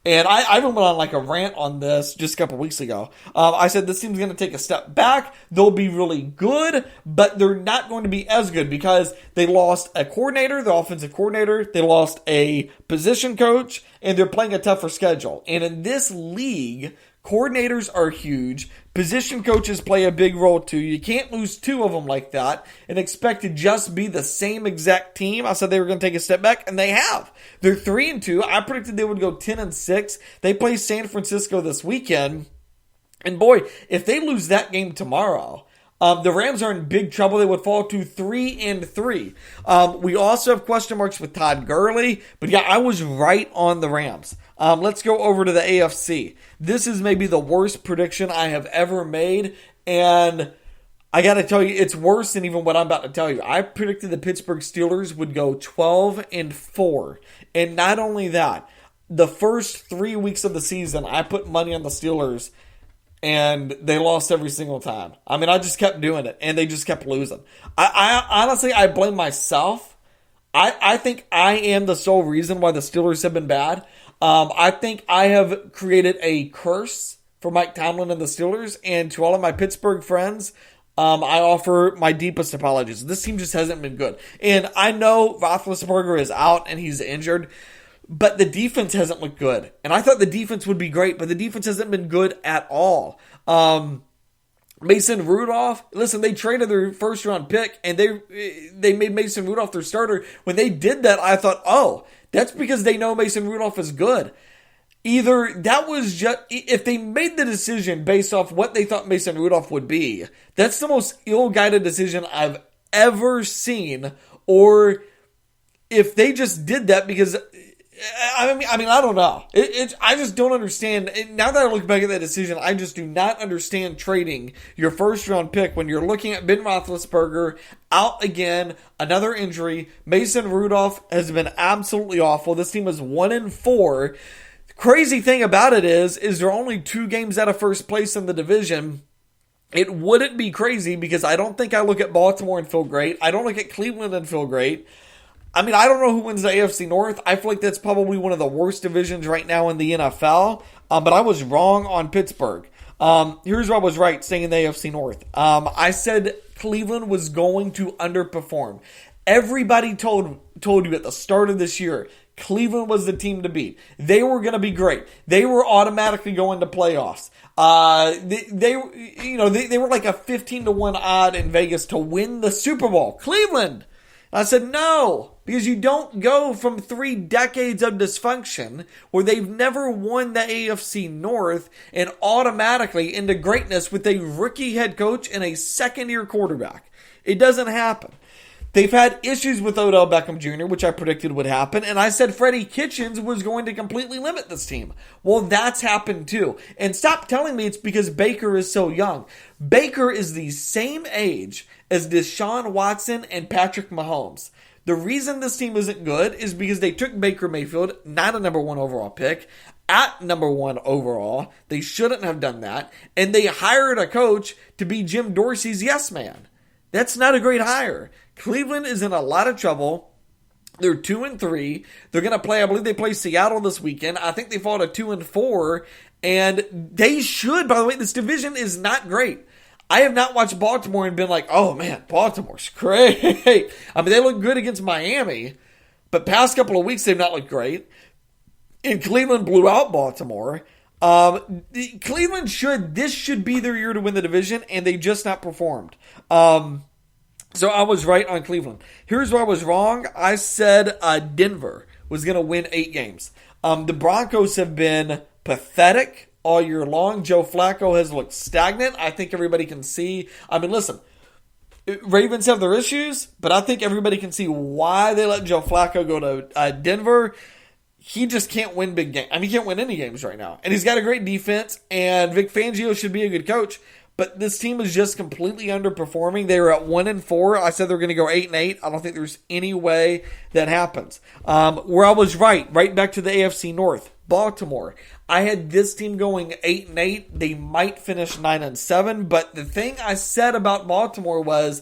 Speaker 1: And I even went on like a rant on this just a couple weeks ago. I said this team's going to take a step back. They'll be really good, but they're not going to be as good because they lost a coordinator, the offensive coordinator. They lost a position coach, and they're playing a tougher schedule. And in this league, coordinators are huge. Position coaches play a big role too. You can't lose two of them like that and expect to just be the same exact team. I said they were going to take a step back, and they have. They're 3-2. I predicted they would go 10-6. They play San Francisco this weekend. And boy, if they lose that game tomorrow, the Rams are in big trouble. They would fall to 3-3. We also have question marks with Todd Gurley. But yeah, I was right on the Rams. Let's go over to the AFC. This is maybe the worst prediction I have ever made. And I got to tell you, it's worse than even what I'm about to tell you. I predicted the Pittsburgh Steelers would go 12-4. And not only that, the first 3 weeks of the season, I put money on the Steelers, and they lost every single time. I mean, I just kept doing it, and they just kept losing. I honestly, I blame myself. I think I am the sole reason why the Steelers have been bad. I think I have created a curse for Mike Tomlin and the Steelers, and to all of my Pittsburgh friends, I offer my deepest apologies. This team just hasn't been good. And I know Roethlisberger is out and he's injured, but the defense hasn't looked good. And I thought the defense would be great, but the defense hasn't been good at all. Mason Rudolph, listen, they traded their first round pick and they made Mason Rudolph their starter. When they did that, I thought, oh, that's because they know Mason Rudolph is good. Either that was just, if they made the decision based off what they thought Mason Rudolph would be, that's the most ill-guided decision I've ever seen. Or if they just did that because, I mean, I don't know. I just don't understand. Now that I look back at that decision, I just do not understand trading your first-round pick when you're looking at Ben Roethlisberger out again, another injury. Mason Rudolph has been absolutely awful. This team is 1-4. Crazy thing about it is they're only 2 games out of first place in the division. It wouldn't be crazy because I don't think I look at Baltimore and feel great. I don't look at Cleveland and feel great. I mean, I don't know who wins the AFC North. I feel like that's probably one of the worst divisions right now in the NFL. But I was wrong on Pittsburgh. Here's where I was right, saying in the AFC North. I said Cleveland was going to underperform. Everybody told you at the start of this year, Cleveland was the team to beat. They were going to be great. They were automatically going to playoffs. They were like a 15-1 odd in Vegas to win the Super Bowl. Cleveland. I said, no, because you don't go from 3 decades of dysfunction where they've never won the AFC North and automatically into greatness with a rookie head coach and a second-year quarterback. It doesn't happen. They've had issues with Odell Beckham Jr., which I predicted would happen, and I said Freddie Kitchens was going to completely limit this team. Well, that's happened too. And stop telling me it's because Baker is so young. Baker is the same age as Deshaun Watson and Patrick Mahomes. The reason this team isn't good is because they took Baker Mayfield, not a number 1 overall pick, at number 1 overall. They shouldn't have done that. And they hired a coach to be Jim Dorsey's yes man. That's not a great hire. Cleveland is in a lot of trouble. They're 2-3. They're going to play, I believe they play Seattle this weekend. I think they fall to 2-4. And they should, by the way, this division is not great. I have not watched Baltimore and been like, oh man, Baltimore's great. I mean, they look good against Miami, but past couple of weeks they've not looked great. And Cleveland blew out Baltimore. Cleveland this should be their year to win the division, and they just not performed. So I was right on Cleveland. Here's where I was wrong. I said Denver was going to win 8 games. The Broncos have been pathetic all year long. Joe Flacco has looked stagnant. I think everybody can see. I mean, listen, Ravens have their issues, but I think everybody can see why they let Joe Flacco go to Denver. He just can't win big games. I mean, he can't win any games right now. And he's got a great defense, and Vic Fangio should be a good coach. But this team is just completely underperforming. They were at 1-4. I said they're going to go 8-8. I don't think there's any way that happens. Where I was right back to the AFC North, Baltimore. I had this team going 8-8. They might finish 9-7. But the thing I said about Baltimore was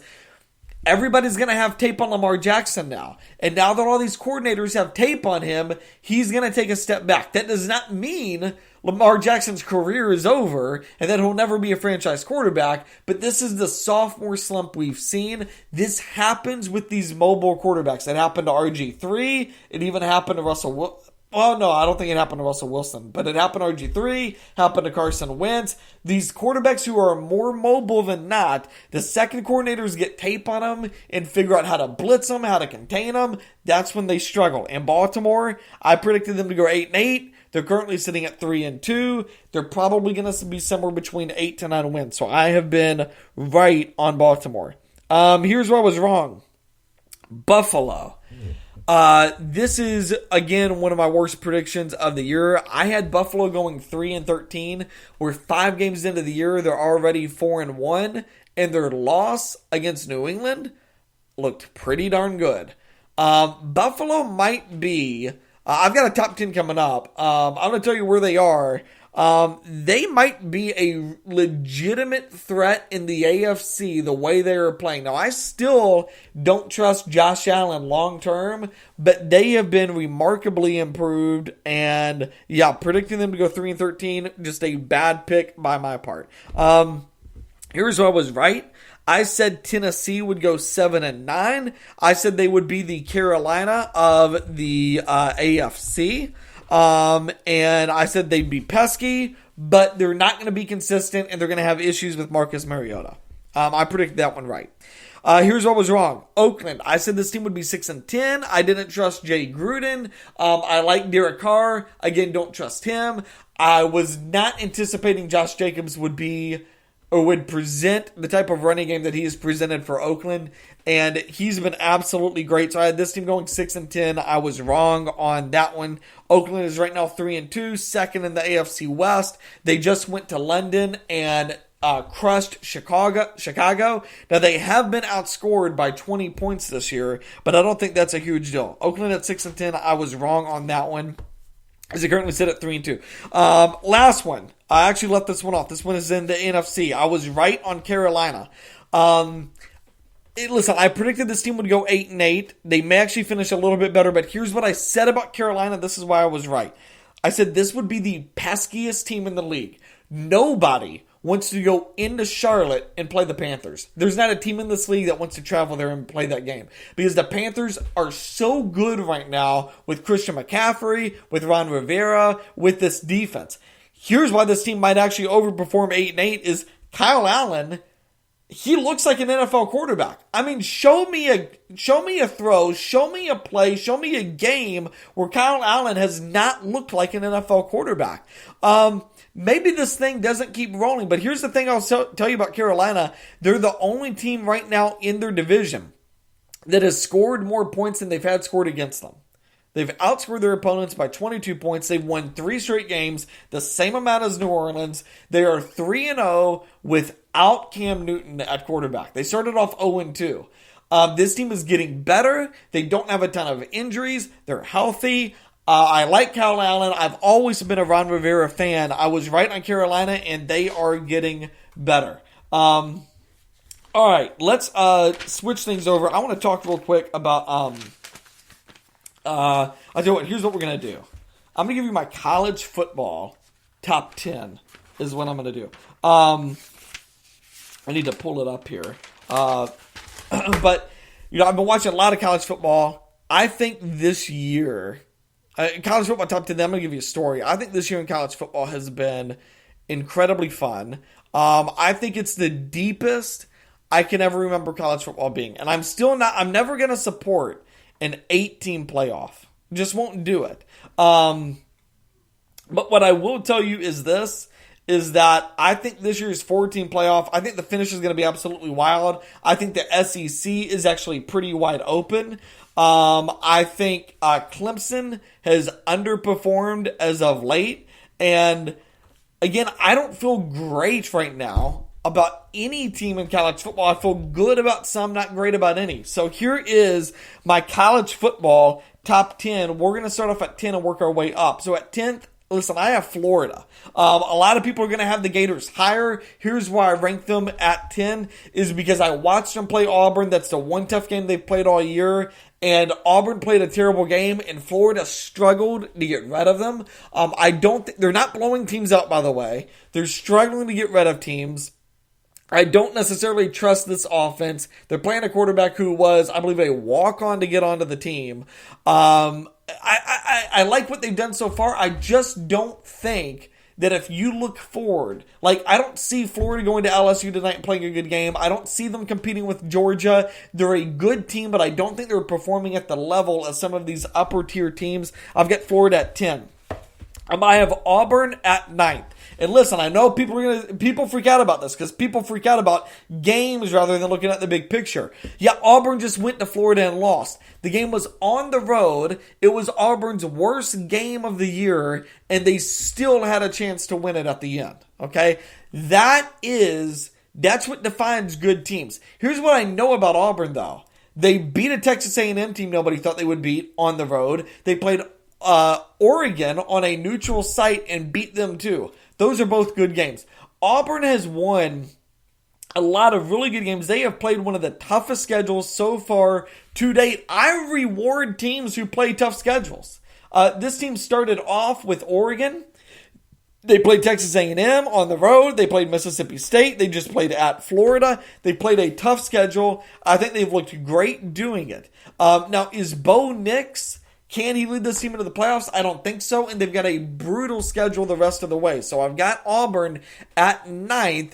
Speaker 1: everybody's going to have tape on Lamar Jackson now. And now that all these coordinators have tape on him, he's going to take a step back. That does not mean Lamar Jackson's career is over and that he'll never be a franchise quarterback, but this is the sophomore slump we've seen. This happens with these mobile quarterbacks. It happened to RG3. It even happened to Russell Wilson. Well, no, I don't think it happened to Russell Wilson, but it happened to RG3, happened to Carson Wentz. These quarterbacks who are more mobile than not, the second coordinators get tape on them and figure out how to blitz them, how to contain them. That's when they struggle. In Baltimore, I predicted them to go 8-8. They're currently sitting at 3-2. They're probably going to be somewhere between 8 to 9 wins. So I have been right on Baltimore. Here's where I was wrong. Buffalo. This is, again, one of my worst predictions of the year. I had Buffalo going 3-13. We're 5 games into the year. They're already 4-1. And their loss against New England looked pretty darn good. Buffalo might be... I've got a top 10 coming up. I'm going to tell you where they are. They might be a legitimate threat in the AFC the way they are playing. Now, I still don't trust Josh Allen long term, but they have been remarkably improved. And yeah, predicting them to go 3-13, just a bad pick by my part. Here's what I was right. I said Tennessee would go 7-9. I said they would be the Carolina of the AFC. And I said they'd be pesky, but they're not going to be consistent, and they're going to have issues with Marcus Mariota. I predicted that one right. Here's what was wrong. Oakland. I said this team would be 6-10. I didn't trust Jay Gruden. I like Derek Carr. Again, don't trust him. I was not anticipating Josh Jacobs would present the type of running game that he has presented for Oakland, and he's been absolutely great. So I had this team going 6-10. I was wrong on that one. Oakland is right now 3-2, second in the AFC West. They just went to London and crushed Chicago. Now, they have been outscored by 20 points this year, but I don't think that's a huge deal. Oakland at 6-10. I was wrong on that one, as they currently sit at 3-2. Last one. I actually left this one off. This one is in the NFC. I was right on Carolina. Listen, I predicted this team would go 8-8. They may actually finish a little bit better, but here's what I said about Carolina. This is why I was right. I said this would be the peskiest team in the league. Nobody wants to go into Charlotte and play the Panthers. There's not a team in this league that wants to travel there and play that game because the Panthers are so good right now with Christian McCaffrey, with Ron Rivera, with this defense. Here's why this team might actually overperform 8-8 is Kyle Allen. He looks like an NFL quarterback. I mean, show me a throw, show me a play, show me a game where Kyle Allen has not looked like an NFL quarterback. Maybe this thing doesn't keep rolling, but here's the thing I'll tell you about Carolina. They're the only team right now in their division that has scored more points than they've had scored against them. They've outscored their opponents by 22 points. They've won 3 straight games, the same amount as New Orleans. They are 3-0 without Cam Newton at quarterback. They started off 0-2. This team is getting better. They don't have a ton of injuries. They're healthy. I like Kyle Allen. I've always been a Ron Rivera fan. I was right on Carolina, and they are getting better. All right, let's switch things over. I want to talk real quick about... I'll tell you what, here's what we're going to do. I'm going to give you my college football top 10 is what I'm going to do. I need to pull it up here. But, I've been watching a lot of college football. I think this year, college football top 10, I'm going to give you a story. I think this year in college football has been incredibly fun. I think it's the deepest I can ever remember college football being. And I'm never going to support an 8-team playoff. Just won't do it. But what I will tell you is this, is that I think this year's 4-team playoff, I think the finish is going to be absolutely wild. I think the SEC is actually pretty wide open. I think Clemson has underperformed as of late. And again, I don't feel great right now about any team in college football. I feel good about some, not great about any. So here is my college football top 10. We're going to start off at 10 and work our way up. So at 10th, listen, I have Florida. A lot of people are going to have the Gators higher. Here's why I rank them at 10 is because I watched them play Auburn. That's the one tough game they've played all year. And Auburn played a terrible game, and Florida struggled to get rid of them. They're not blowing teams out, by the way. They're struggling to get rid of teams. I don't necessarily trust this offense. They're playing a quarterback who was, I believe, a walk-on to get onto the team. I like what they've done so far. I just don't think that if you look forward, I don't see Florida going to LSU tonight and playing a good game. I don't see them competing with Georgia. They're a good team, but I don't think they're performing at the level of some of these upper-tier teams. I've got Florida at 10. I have Auburn at 9th. And listen, I know people freak out about this because people freak out about games rather than looking at the big picture. Yeah, Auburn just went to Florida and lost. The game was on the road. It was Auburn's worst game of the year, and they still had a chance to win it at the end. Okay? That's what defines good teams. Here's what I know about Auburn, though. They beat a Texas A&M team nobody thought they would beat on the road. They played Oregon on a neutral site and beat them too. Those are both good games. Auburn has won a lot of really good games. They have played one of the toughest schedules so far to date. I reward teams who play tough schedules. This team started off with Oregon. They played Texas A&M on the road. They played Mississippi State. They just played at Florida. They played a tough schedule. I think they've looked great doing it. Now, is Bo Nix... Can he lead this team into the playoffs? I don't think so, and they've got a brutal schedule the rest of the way. So I've got Auburn at 9th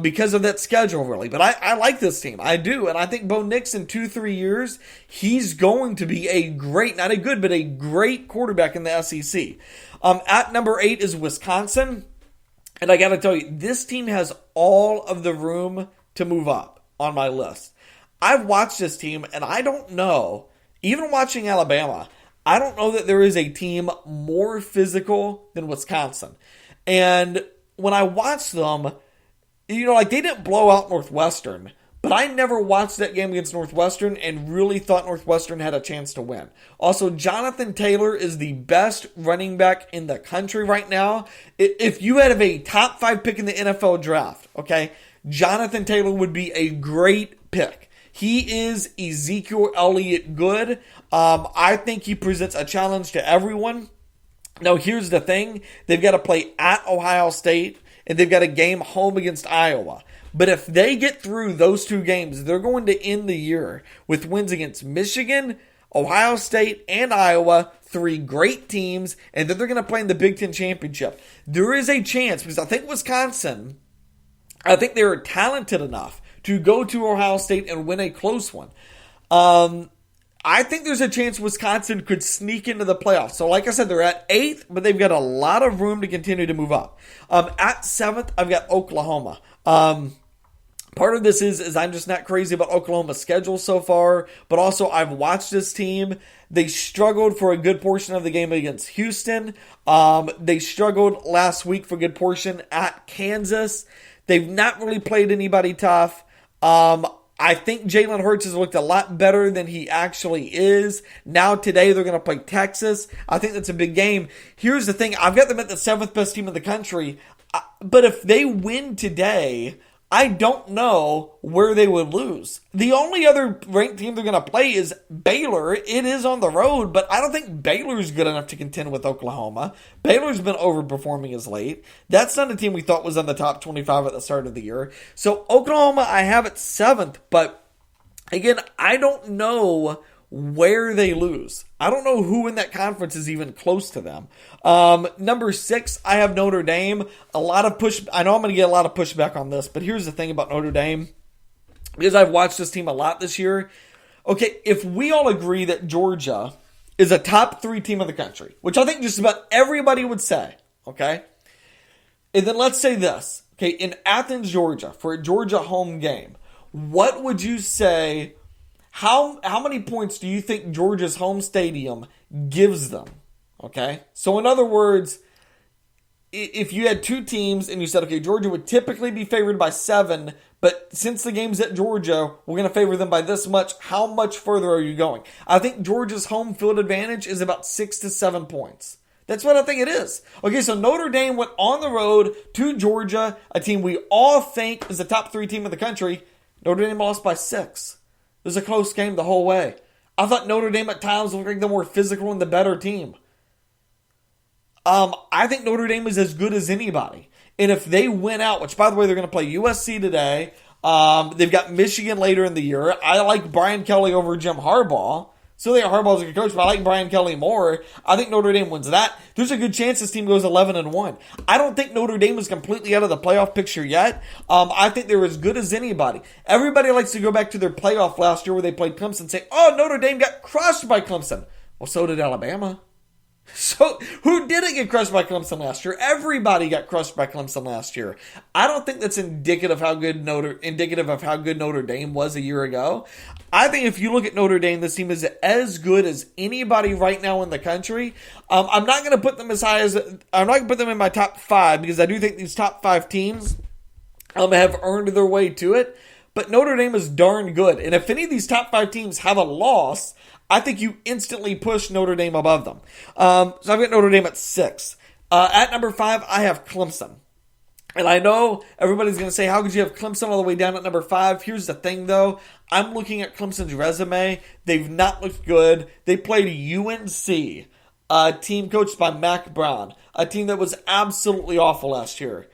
Speaker 1: because of that schedule, really. But I like this team. I do, and I think Bo Nix in 2-3 years, he's going to be a great, not a good, but a great quarterback in the SEC. At number 8 is Wisconsin, and I got to tell you, this team has all of the room to move up on my list. I've watched this team, and I don't know, even watching Alabama, I don't know that there is a team more physical than Wisconsin. And when I watched them, they didn't blow out Northwestern, but I never watched that game against Northwestern and really thought Northwestern had a chance to win. Also, Jonathan Taylor is the best running back in the country right now. If you had a top 5 pick in the NFL draft, okay, Jonathan Taylor would be a great pick. He is Ezekiel Elliott good. I think he presents a challenge to everyone. Now, here's the thing. They've got to play at Ohio State, and they've got a game home against Iowa. But if they get through those 2 games, they're going to end the year with wins against Michigan, Ohio State, and Iowa, 3 great teams, and then they're going to play in the Big Ten Championship. There is a chance, because I think Wisconsin, I think they're talented enough to go to Ohio State and win a close one. I think there's a chance Wisconsin could sneak into the playoffs. So like I said, they're at 8th, but they've got a lot of room to continue to move up. At 7th, I've got Oklahoma. Part of this is I'm just not crazy about Oklahoma's schedule so far, but also I've watched this team. They struggled for a good portion of the game against Houston. They struggled last week for a good portion at Kansas. They've not really played anybody tough. I think Jalen Hurts has looked a lot better than he actually is. Now today they're going to play Texas. I think that's a big game. Here's the thing. I've got them at the 7th best team in the country. But if they win today, I don't know where they would lose. The only other ranked team they're going to play is Baylor. It is on the road, but I don't think Baylor's good enough to contend with Oklahoma. Baylor's been overperforming as late. That's not a team we thought was on the top 25 at the start of the year. So Oklahoma, I have at 7th, but again, I don't know where they lose. I don't know who in that conference is even close to them. Number 6, I have Notre Dame. I know I'm going to get a lot of pushback on this, but here's the thing about Notre Dame. Because I've watched this team a lot this year. Okay, if we all agree that Georgia is a top 3 team in the country, which I think just about everybody would say, okay? And then let's say this, okay, in Athens, Georgia, for a Georgia home game, what would you say? How many points do you think Georgia's home stadium gives them? Okay? So in other words, if you had 2 teams and you said, okay, Georgia would typically be favored by 7, but since the game's at Georgia, we're going to favor them by this much, how much further are you going? I think Georgia's home field advantage is about 6 to 7 points. That's what I think it is. Okay, so Notre Dame went on the road to Georgia, a team we all think is the top 3 team in the country. Notre Dame lost by 6. It was a close game the whole way. I thought Notre Dame at times looked like the more physical and the better team. I think Notre Dame is as good as anybody. And if they win out, which by the way, they're going to play USC today. They've got Michigan later in the year. I like Brian Kelly over Jim Harbaugh. So they Harbaugh's a good coach, but I like Brian Kelly more. I think Notre Dame wins that. There's a good chance this team goes 11-1. I don't think Notre Dame is completely out of the playoff picture yet. I think they're as good as anybody. Everybody likes to go back to their playoff last year where they played Clemson and say, oh, Notre Dame got crushed by Clemson. Well, so did Alabama. So, who didn't get crushed by Clemson last year? Everybody got crushed by Clemson last year. I don't think that's indicative of how good Notre Dame was a year ago. I think if you look at Notre Dame, this team is as good as anybody right now in the country. I'm not going to put them I'm not going to put them in my top 5 because I do think these top 5 teams have earned their way to it. But Notre Dame is darn good. And if any of these top 5 teams have a loss, I think you instantly push Notre Dame above them. So I've got Notre Dame at 6. At number 5, I have Clemson. And I know everybody's going to say, how could you have Clemson all the way down at number 5? Here's the thing, though. I'm looking at Clemson's resume. They've not looked good. They played UNC, a team coached by Mac Brown, a team that was absolutely awful last year,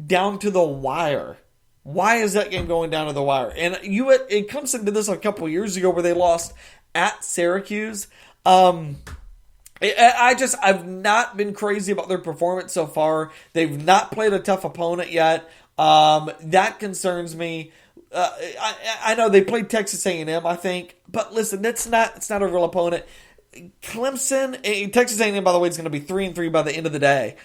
Speaker 1: down to the wire. Why is that game going down to the wire? And Clemson did this a couple years ago where they lost at Syracuse. I've not been crazy about their performance so far. They've not played a tough opponent yet. That concerns me. I know they played Texas A&M, I think, but listen, it's not a real opponent. Clemson, Texas A&M, by the way, is going to be 3-3 by the end of the day.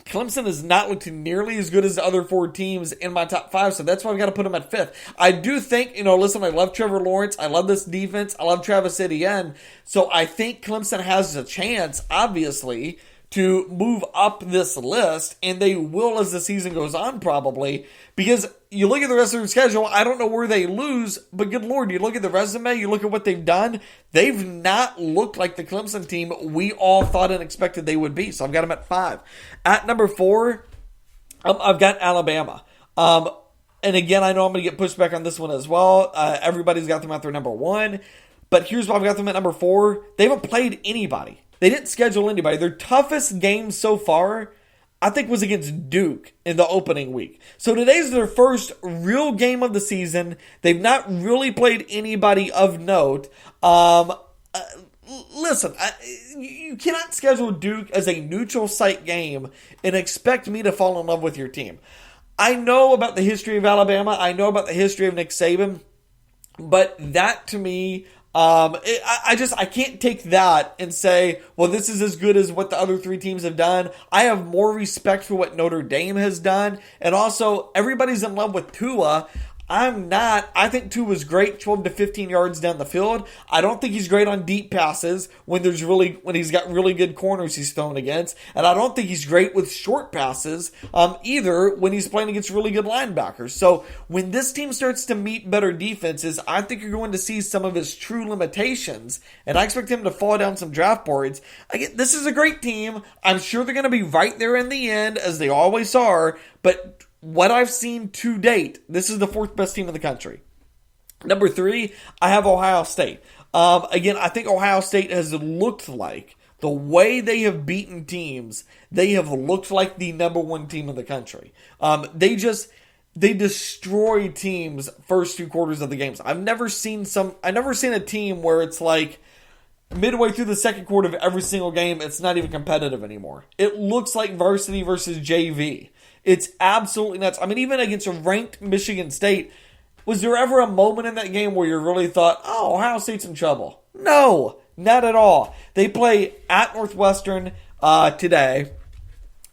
Speaker 1: Clemson has not looked nearly as good as the other 4 teams in my top 5, so that's why I've got to put them at 5th. I do think, listen, I love Trevor Lawrence. I love this defense. I love Travis Etienne. So I think Clemson has a chance, obviously, to move up this list, and they will as the season goes on probably, because you look at the rest of their schedule, I don't know where they lose, but good Lord, you look at the resume, you look at what they've done, they've not looked like the Clemson team we all thought and expected they would be, so I've got them at 5. At number 4, I've got Alabama. And again, I know I'm going to get pushed back on this one as well. Everybody's got them at their number 1, but here's why I've got them at number 4. They haven't played anybody. They didn't schedule anybody. Their toughest game so far, I think was against Duke in the opening week. So today's their first real game of the season. They've not really played anybody of note. Listen, you cannot schedule Duke as a neutral site game and expect me to fall in love with your team. I know about the history of Alabama. I know about the history of Nick Saban. But that to me, I can't take that and say, well, this is as good as what the other three teams have done. I have more respect for what Notre Dame has done. And also, everybody's in love with Tua. I'm not. I think Tua's great 12 to 15 yards down the field. I don't think he's great on deep passes when he's got really good corners he's thrown against. And I don't think he's great with short passes either when he's playing against really good linebackers. So when this team starts to meet better defenses, I think you're going to see some of his true limitations. And I expect him to fall down some draft boards. This is a great team. I'm sure they're going to be right there in the end, as they always are. But what I've seen to date, this is the fourth best team in the country. Number 3, I have Ohio State. Again, I think Ohio State has looked like, the way they have beaten teams, they have looked like the number 1 team in the country. They destroy teams first 2 quarters of the games. I've never seen a team where it's like midway through the second quarter of every single game, it's not even competitive anymore. It looks like varsity versus JV. It's absolutely nuts. I mean, even against a ranked Michigan State, was there ever a moment in that game where you really thought, oh, Ohio State's in trouble? No, not at all. They play at Northwestern today.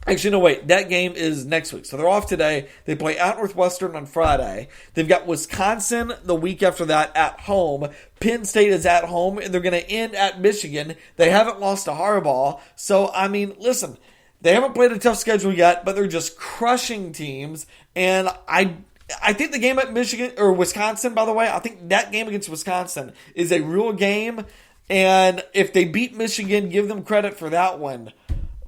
Speaker 1: Actually, no, wait. That game is next week. So they're off today. They play at Northwestern on Friday. They've got Wisconsin the week after that at home. Penn State is at home, and they're going to end at Michigan. They haven't lost to Harbaugh. So, I mean, listen, they haven't played a tough schedule yet, but they're just crushing teams. And I think the game at Michigan, or Wisconsin, by the way, I think that game against Wisconsin is a real game. And if they beat Michigan, give them credit for that one.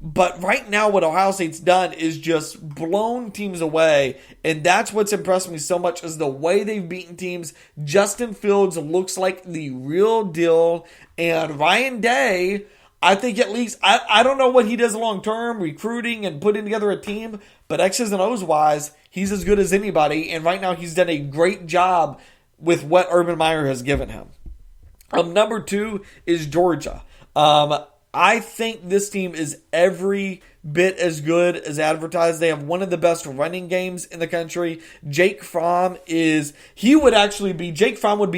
Speaker 1: But right now, what Ohio State's done is just blown teams away. And that's what's impressed me so much, is the way they've beaten teams. Justin Fields looks like the real deal. And Ryan Day, I think at least, I don't know what he does long term, recruiting and putting together a team, but X's and O's wise, he's as good as anybody. And right now, he's done a great job with what Urban Meyer has given him. Number 2 is Georgia. I think this team is every bit as good as advertised. They have one of the best running games in the country. Jake Fromm would be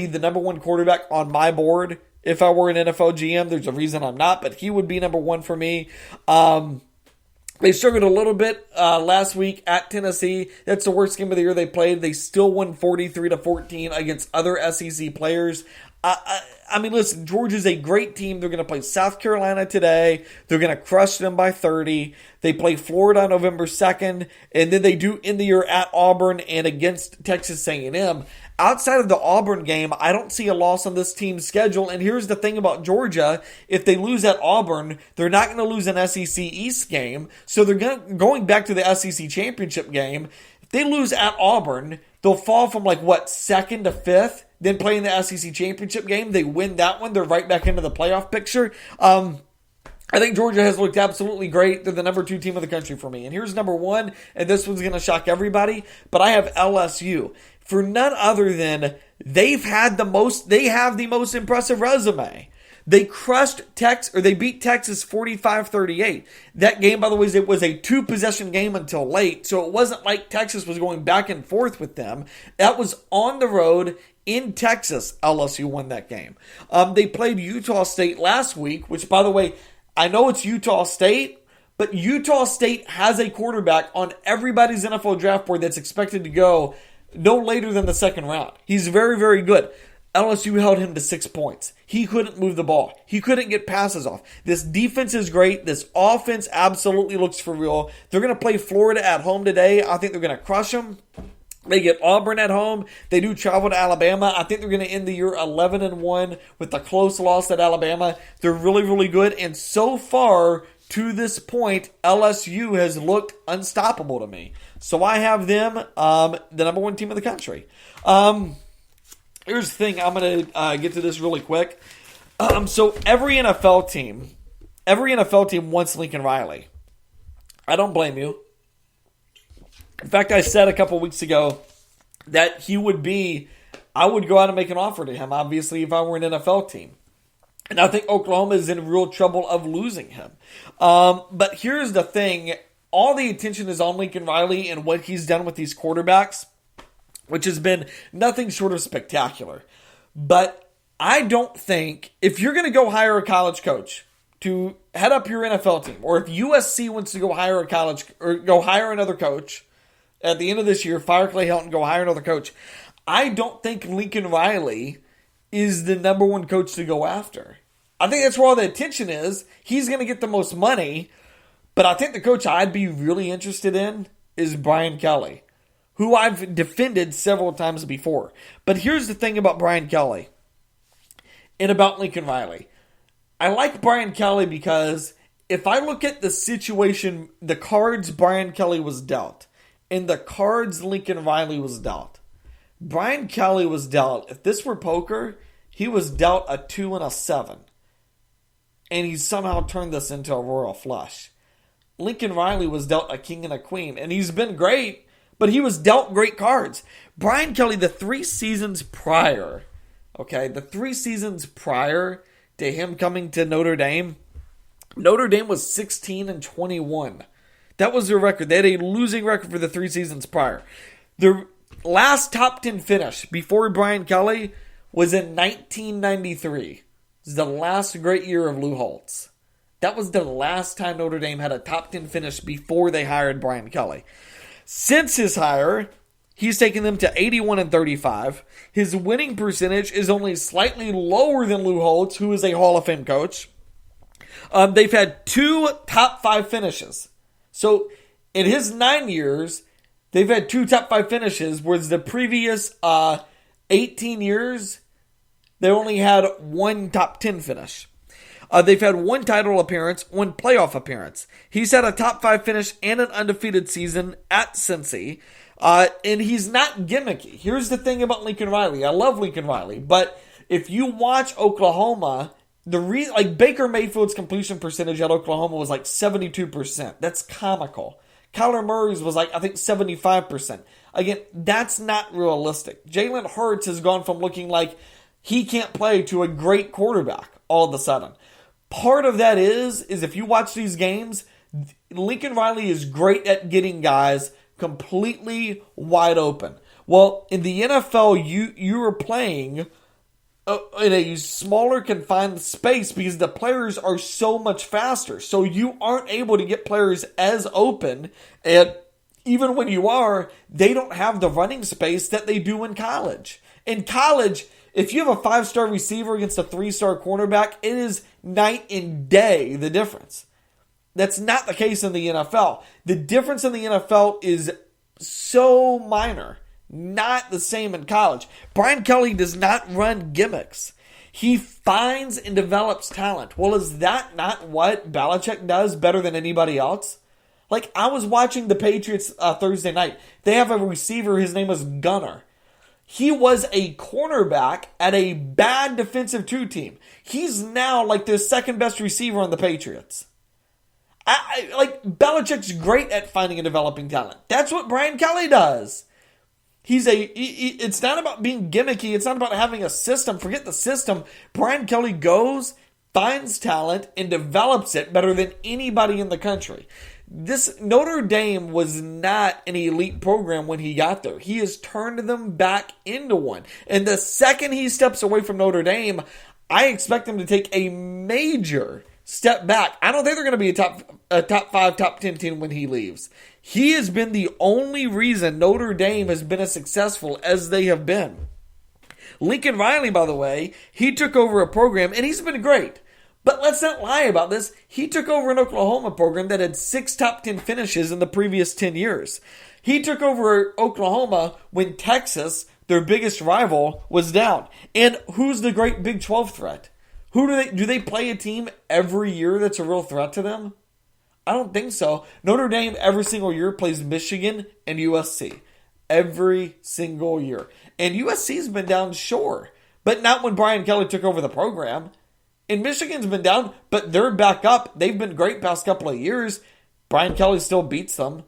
Speaker 1: the number 1 quarterback on my board if I were an NFL GM. There's a reason I'm not, but he would be number 1 for me. They struggled a little bit last week at Tennessee. That's the worst game of the year they played. They still won 43-14 against other SEC players. I mean, listen, Georgia's a great team. They're going to play South Carolina today. They're going to crush them by 30. They play Florida on November 2nd, and then they do end the year at Auburn and against Texas A&M. Outside of the Auburn game, I don't see a loss on this team's schedule. And here's the thing about Georgia. If they lose at Auburn, they're not going to lose an SEC East game. So they're going back to the SEC championship game. If they lose at Auburn, they'll fall from 2nd to 5th. Then playing the SEC championship game, they win that one. They're right back into the playoff picture. I think Georgia has looked absolutely great. They're the number 2 team of the country for me. And here's number 1, and this one's going to shock everybody, but I have LSU. For none other than they have the most impressive resume. They they beat Texas 45-38. That game, by the way, it was a 2-possession game until late, so it wasn't like Texas was going back and forth with them. That was on the road in Texas. LSU won that game. They played Utah State last week, which, by the way, I know it's Utah State, but Utah State has a quarterback on everybody's NFL draft board that's expected to go no later than the 2nd round. He's very, very good. LSU held him to 6 points. He couldn't move the ball. He couldn't get passes off. This defense is great. This offense absolutely looks for real. They're going to play Florida at home today. I think they're going to crush them. They get Auburn at home. They do travel to Alabama. I think they're going to end the year 11-1 with a close loss at Alabama. They're really, really good. And so far, to this point, LSU has looked unstoppable to me. So I have them the number 1 team in the country. Here's the thing. I'm going to get to this really quick. So every NFL team wants Lincoln Riley. I don't blame you. In fact, I said a couple weeks ago that I would go out and make an offer to him, obviously, if I were an NFL team. And I think Oklahoma is in real trouble of losing him. But here's the thing. All the attention is on Lincoln Riley and what he's done with these quarterbacks, which has been nothing short of spectacular. But I don't think, if you're going to go hire a college coach to head up your NFL team, or if USC wants to go hire another coach at the end of this year, fire Clay Helton, go hire another coach, I don't think Lincoln Riley is the number one coach to go after. I think that's where all the attention is. He's going to get the most money, but I think the coach I'd be really interested in is Brian Kelly, who I've defended several times before. But here's the thing about Brian Kelly and about Lincoln Riley. I like Brian Kelly because if I look at the situation, the cards Brian Kelly was dealt, and the cards Lincoln Riley was dealt, Brian Kelly was dealt, if this were poker, he was dealt a 2 and a 7. And he somehow turned this into a royal flush. Lincoln Riley was dealt a king and a queen. And he's been great, but he was dealt great cards. Brian Kelly, the 3 seasons prior to him coming to Notre Dame was 16 and 21. That was their record. They had a losing record for the 3 seasons prior. Their last top 10 finish before Brian Kelly was in 1993. It was the last great year of Lou Holtz. That was the last time Notre Dame had a top 10 finish before they hired Brian Kelly. Since his hire, he's taken them to 81 and 35. His winning percentage is only slightly lower than Lou Holtz, who is a Hall of Fame coach. They've had 2 top 5 finishes. So in his 9 years, they've had 2 top 5 finishes, whereas the previous 18 years, they only had 1 top 10 finish. They've had 1 title appearance, 1 playoff appearance. He's had a top 5 finish and an undefeated season at Cincy. And he's not gimmicky. Here's the thing about Lincoln Riley. I love Lincoln Riley, but if you watch Oklahoma, Baker Mayfield's completion percentage at Oklahoma was like 72%. That's comical. Kyler Murray's was I think 75%. Again, that's not realistic. Jalen Hurts has gone from looking like he can't play to a great quarterback all of a sudden. Part of that is if you watch these games, Lincoln Riley is great at getting guys completely wide open. Well, in the NFL, you are playing in a smaller confined space because the players are so much faster. So you aren't able to get players as open, and even when you are, they don't have the running space that they do in college. In college, if you have a 5-star receiver against a 3-star cornerback, it is night and day, the difference. That's not the case in the NFL. The difference in the NFL is so minor. Not the same in college. Brian Kelly does not run gimmicks. He finds and develops talent. Well, is that not what Belichick does better than anybody else? I was watching the Patriots Thursday night. They have a receiver. His name was Gunner. He was a cornerback at a bad defensive 2 team. He's now the second best receiver on the Patriots. Belichick's great at finding and developing talent. That's what Brian Kelly does. It's not about being gimmicky. It's not about having a system. Forget the system. Brian Kelly goes, finds talent, and develops it better than anybody in the country. This Notre Dame was not an elite program when he got there. He has turned them back into one. And the second he steps away from Notre Dame, I expect him to take a major step back. I don't think they're going to be a top 5, top 10 team when he leaves. He has been the only reason Notre Dame has been as successful as they have been. Lincoln Riley, by the way, he took over a program, and he's been great. But let's not lie about this. He took over an Oklahoma program that had 6 top 10 finishes in the previous 10 years. He took over Oklahoma when Texas, their biggest rival, was down. And who's the great Big 12 threat? Do they play a team every year that's a real threat to them? I don't think so. Notre Dame every single year plays Michigan and USC. Every single year. And USC's been down, sure. But not when Brian Kelly took over the program. And Michigan's been down, but they're back up. They've been great past couple of years. Brian Kelly still beats them.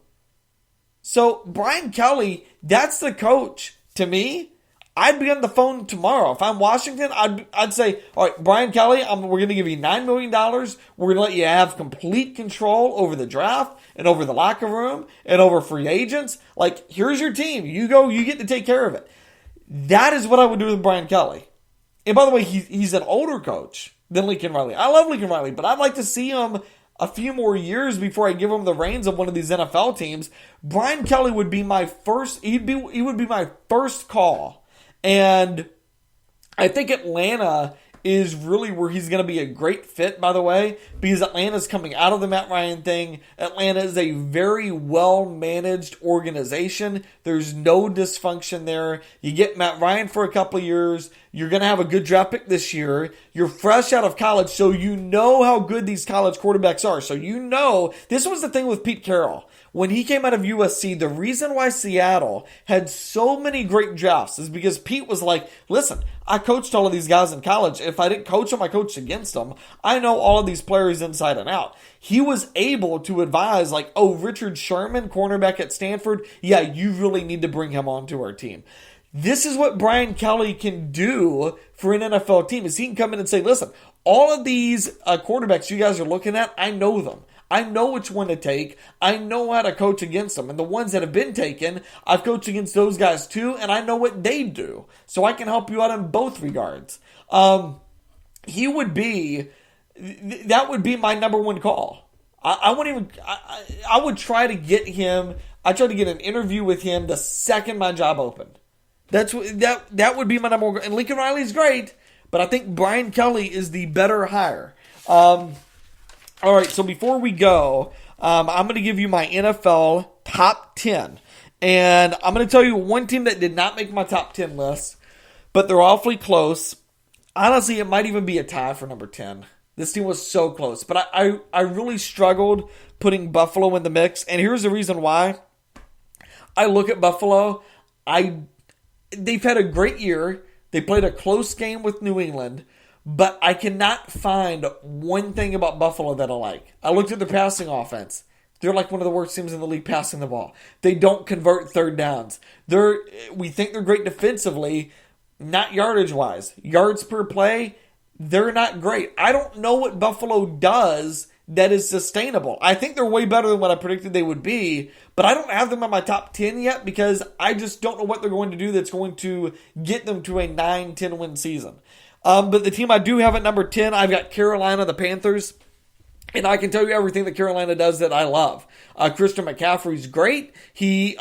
Speaker 1: So Brian Kelly, that's the coach. To me, I'd be on the phone tomorrow. If I'm Washington, I'd say, all right, Brian Kelly, we're going to give you $9 million. We're going to let you have complete control over the draft and over the locker room and over free agents. Like, here's your team. You go, you get to take care of it. That is what I would do with Brian Kelly. And by the way, he's an older coach than Lincoln Riley. I love Lincoln Riley, but I'd like to see him a few more years before I give him the reins of one of these NFL teams. Brian Kelly would be my first, he would be my first call. And I think Atlanta is really where he's going to be a great fit, by the way, because Atlanta's coming out of the Matt Ryan thing. Atlanta is a very well-managed organization. There's no dysfunction there. You get Matt Ryan for a couple of years. You're going to have a good draft pick this year. You're fresh out of college, so you know how good these college quarterbacks are. So you know, this was the thing with Pete Carroll. When he came out of USC, the reason why Seattle had so many great drafts is because Pete was like, listen, I coached all of these guys in college. If I didn't coach them, I coached against them. I know all of these players inside and out. He was able to advise like, oh, Richard Sherman, cornerback at Stanford, yeah, you really need to bring him onto our team. This is what Brian Kelly can do for an NFL team, is he can come in and say, listen, all of these quarterbacks you guys are looking at, I know them. I know which one to take. I know how to coach against them. And the ones that have been taken, I've coached against those guys too, and I know what they do. So I can help you out in both regards. That would be my number one call. I would try to get him, I tried to get an interview with him the second my job opened. That would be my number one. And Lincoln Riley's great, but I think Brian Kelly is the better hire. All right, so before we go, I'm going to give you my NFL top 10. And I'm going to tell you one team that did not make my top 10 list, but they're awfully close. Honestly, it might even be a tie for number 10. This team was so close. But I really struggled putting Buffalo in the mix. And here's the reason why. I look at Buffalo. They've had a great year. They played a close game with New England. But I cannot find one thing about Buffalo that I like. I looked at their passing offense. They're like one of the worst teams in the league passing the ball. They don't convert third downs. We think they're great defensively, not yardage-wise. Yards per play, they're not great. I don't know what Buffalo does that is sustainable. I think they're way better than what I predicted they would be, but I don't have them in my top 10 yet because I just don't know what they're going to do that's going to get them to a 9-10 win season. But the team I do have at number 10, I've got Carolina, the Panthers. And I can tell you everything that Carolina does that I love. Christian McCaffrey's great. He's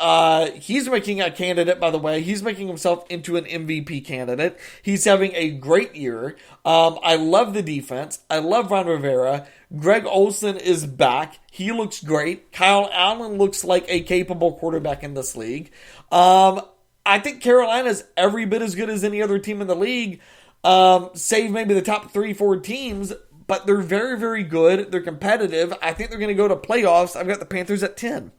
Speaker 1: making a candidate, by the way. He's making himself into an MVP candidate. He's having a great year. I love the defense. I love Ron Rivera. Greg Olsen is back. He looks great. Kyle Allen looks like a capable quarterback in this league. I think Carolina's every bit as good as any other team in the league. Save maybe the top 3-4 teams, but they're very, very good. They're competitive. I think they're going to go to playoffs. I've got the Panthers at 10.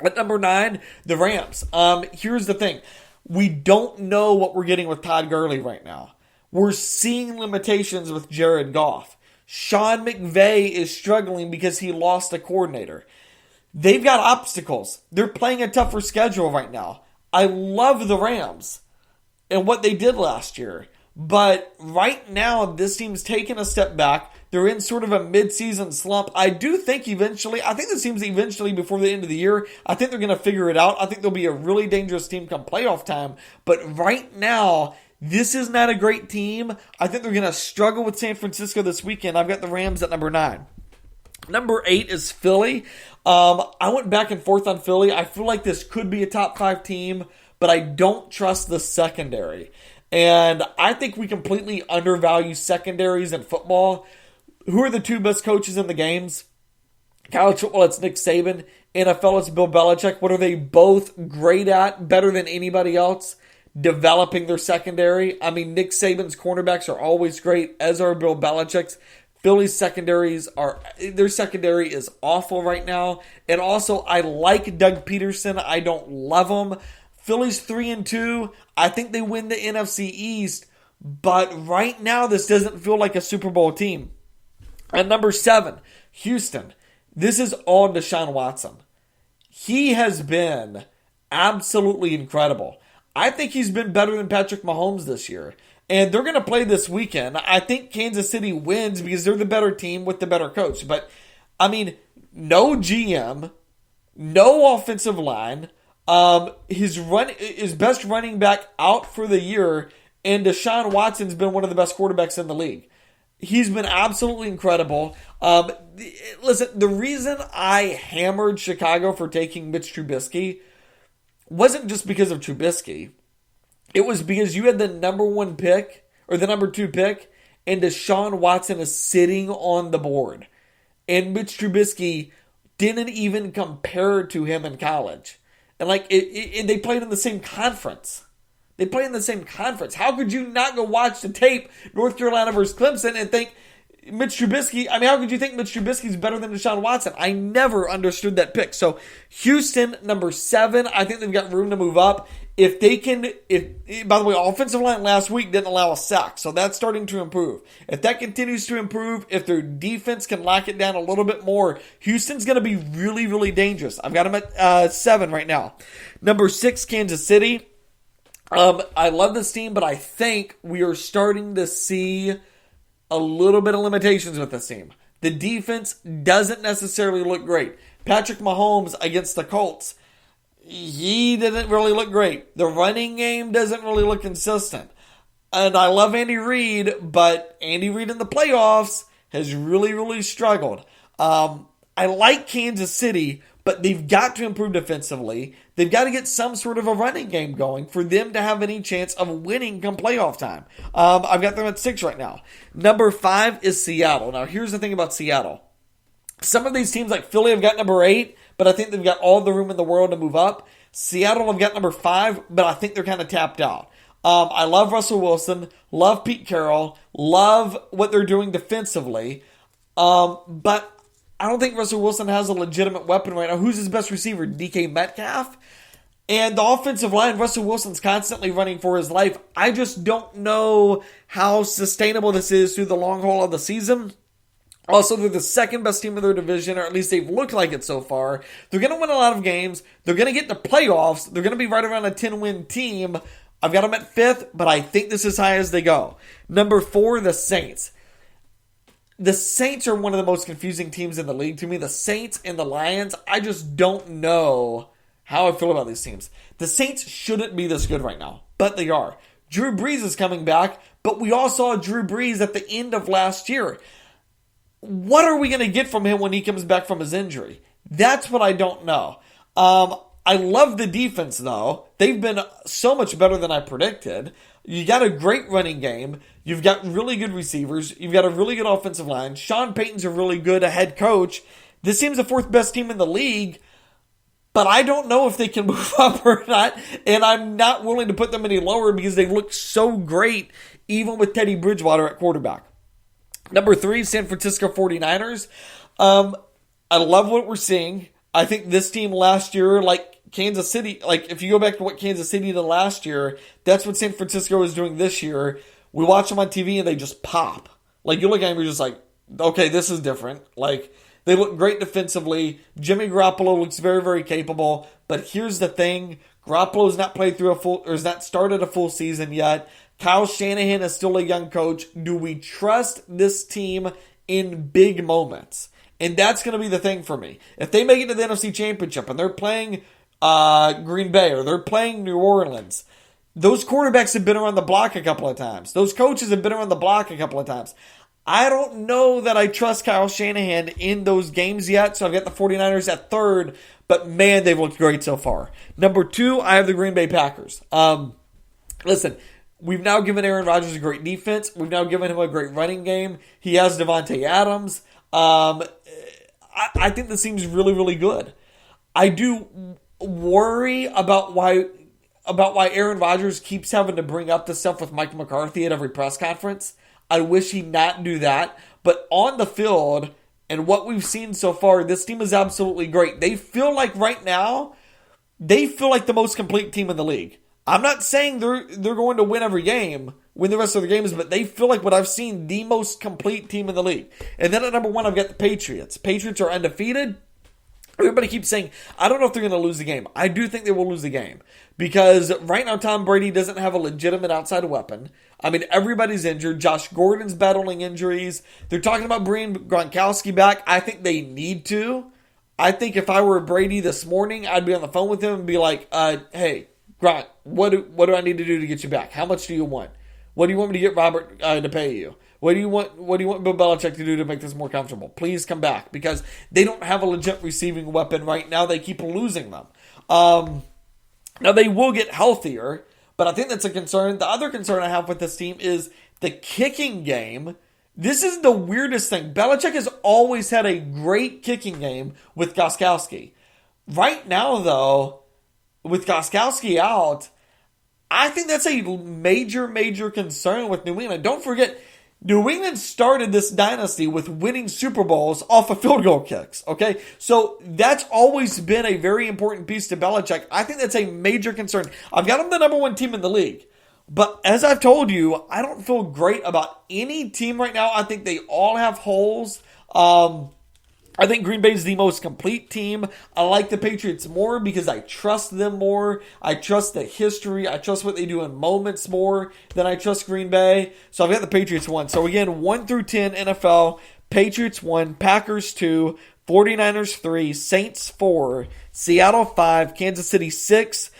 Speaker 1: At number 9, the Rams. Here's the thing. We don't know what we're getting with Todd Gurley right now. We're seeing limitations with Jared Goff. Sean McVay is struggling because he lost a coordinator. They've got obstacles. They're playing a tougher schedule right now. I love the Rams and what they did last year. But right now, this team's taken a step back. They're in sort of a mid-season slump. I think this team's eventually, before the end of the year, I think they're going to figure it out. I think they'll be a really dangerous team come playoff time. But right now, this is not a great team. I think they're going to struggle with San Francisco this weekend. I've got the Rams at number 9. Number 8 is Philly. I went back and forth on Philly. I feel like this could be a top 5 team, but I don't trust the secondary. And I think we completely undervalue secondaries in football. Who are the 2 best coaches in the games? College football, it's Nick Saban. NFL, it's Bill Belichick. What are they both great at, better than anybody else? Developing their secondary. I mean, Nick Saban's cornerbacks are always great, as are Bill Belichick's. Philly's secondary is awful right now. And also, I like Doug Peterson. I don't love him. Philly's 3-2. I think they win the NFC East, but right now this doesn't feel like a Super Bowl team. At number 7, Houston. this is all Deshaun Watson. He has been absolutely incredible. I think he's been better than Patrick Mahomes this year. And they're going to play this weekend. I think Kansas City wins because they're the better team with the better coach. But, I mean, no GM, no offensive line, his best running back out for the year, and Deshaun Watson's been one of the best quarterbacks in the league. He's been absolutely incredible. Listen, the reason I hammered Chicago for taking Mitch Trubisky wasn't just because of Trubisky. It was because you had the number 1 pick, or the number 2 pick, and Deshaun Watson is sitting on the board. And Mitch Trubisky didn't even compare to him in college. And and they played in the same conference. They played in the same conference. How could you not go watch the tape, North Carolina versus Clemson, and think Mitch Trubisky, how could you think Mitch Trubisky is better than Deshaun Watson? I never understood that pick. So Houston, number 7, I think they've got room to move up. If they can, by the way, offensive line last week didn't allow a sack, so that's starting to improve. If that continues to improve, if their defense can lock it down a little bit more, Houston's going to be really, really dangerous. I've got them at 7 right now. Number 6, Kansas City. I love this team, but I think we are starting to see a little bit of limitations with this team. The defense doesn't necessarily look great. Patrick Mahomes against the Colts, he didn't really look great. The running game doesn't really look consistent. And I love Andy Reid, but Andy Reid in the playoffs has really, really struggled. I like Kansas City, but they've got to improve defensively. They've got to get some sort of a running game going for them to have any chance of winning come playoff time. I've got them at 6 right now. Number 5 is Seattle. Now, here's the thing about Seattle. Some of these teams like Philly have got number 8, but I think they've got all the room in the world to move up. Seattle have got number 5, but I think they're kind of tapped out. I love Russell Wilson, love Pete Carroll, love what they're doing defensively, but I don't think Russell Wilson has a legitimate weapon right now. Who's his best receiver? DK Metcalf? And the offensive line, Russell Wilson's constantly running for his life. I just don't know how sustainable this is through the long haul of the season. Also, they're the second best team in their division, or at least they've looked like it so far. They're going to win a lot of games. They're going to get to playoffs. They're going to be right around a 10-win team. I've got them at 5th, but I think this is as high as they go. Number 4, the Saints. The Saints are one of the most confusing teams in the league to me. The Saints and the Lions, I just don't know how I feel about these teams. The Saints shouldn't be this good right now, but they are. Drew Brees is coming back, but we all saw Drew Brees at the end of last year. What are we going to get from him when he comes back from his injury? That's what I don't know. I love the defense, though. They've been so much better than I predicted. You got a great running game. You've got really good receivers. You've got a really good offensive line. Sean Payton's a really good head coach. This team's the 4th best team in the league, but I don't know if they can move up or not, and I'm not willing to put them any lower because they look so great, even with Teddy Bridgewater at quarterback. Number 3, San Francisco 49ers. I love what we're seeing. I think this team last year, like Kansas City, like if you go back to what Kansas City did last year, that's what San Francisco is doing this year. We watch them on TV and they just pop. Like you look at them, you're just like, okay, this is different. Like they look great defensively. Jimmy Garoppolo looks very, very capable. But here's the thing: Garoppolo's not played through has not started a full season yet. Kyle Shanahan is still a young coach. Do we trust this team in big moments? And that's going to be the thing for me. If they make it to the NFC Championship and they're playing Green Bay or they're playing New Orleans, those quarterbacks have been around the block a couple of times. Those coaches have been around the block a couple of times. I don't know that I trust Kyle Shanahan in those games yet, so I've got the 49ers at 3rd, but man, they've looked great so far. Number 2, I have the Green Bay Packers. Listen, we've now given Aaron Rodgers a great defense. We've now given him a great running game. He has Devontae Adams. I think this seems really, really good. I do worry about why Aaron Rodgers keeps having to bring up the stuff with Mike McCarthy at every press conference. I wish he'd not do that. But on the field and what we've seen so far, this team is absolutely great. They feel like right now, they feel like the most complete team in the league. I'm not saying they're going to win every game, win the rest of the games, but they feel like what I've seen, the most complete team in the league. And then at number 1, I've got the Patriots. Patriots are undefeated. Everybody keeps saying, I don't know if they're going to lose the game. I do think they will lose the game. Because right now, Tom Brady doesn't have a legitimate outside weapon. I mean, everybody's injured. Josh Gordon's battling injuries. They're talking about bringing Gronkowski back. I think they need to. I think if I were Brady this morning, I'd be on the phone with him and be like, hey, Gronk, what do I need to do to get you back? How much do you want? What do you want me to get Robert to pay you? What do you want Bill Belichick to do to make this more comfortable? Please come back, because they don't have a legit receiving weapon right now. They keep losing them. Now they will get healthier, but I think that's a concern. The other concern I have with this team is the kicking game. This is the weirdest thing. Belichick has always had a great kicking game with Gostkowski. Right now, though, with Gostkowski out, I think that's a major, major concern with New England. Don't forget, New England started this dynasty with winning Super Bowls off of field goal kicks, okay? So that's always been a very important piece to Belichick. I think that's a major concern. I've got them the number 1 team in the league. But as I've told you, I don't feel great about any team right now. I think they all have holes. I think Green Bay is the most complete team. I like the Patriots more because I trust them more. I trust the history. I trust what they do in moments more than I trust Green Bay. So I've got the Patriots 1. So again, 1 through 10 NFL. Patriots 1, Packers 2, 49ers 3, Saints 4, Seattle 5, Kansas City 6,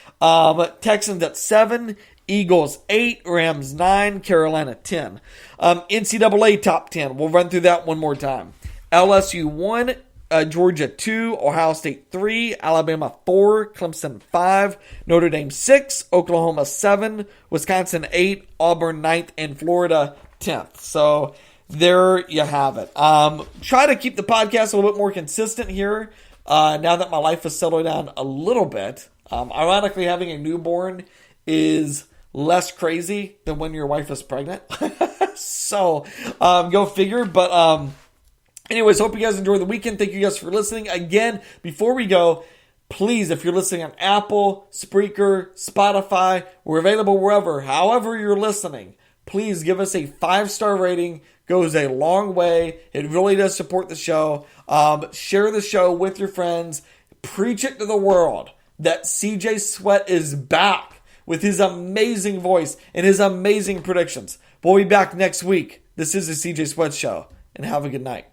Speaker 1: Texans at 7, Eagles 8, Rams 9, Carolina 10. NCAA top 10. We'll run through that one more time. LSU 1, Georgia 2, Ohio State 3, Alabama 4, Clemson 5, Notre Dame 6, Oklahoma 7, Wisconsin 8, Auburn 9th, and Florida 10th. So there you have it. Try to keep the podcast a little bit more consistent here now that my life has settled down a little bit. Ironically, having a newborn is less crazy than when your wife is pregnant. So go figure. But anyways, hope you guys enjoy the weekend. Thank you guys for listening. Again, before we go, please, if you're listening on Apple, Spreaker, Spotify, we're available wherever, however you're listening, please give us a 5-star rating. Goes a long way. It really does support the show. Share the show with your friends. Preach it to the world that CJ Sweat is back with his amazing voice and his amazing predictions. We'll be back next week. This is the CJ Sweat Show, and have a good night.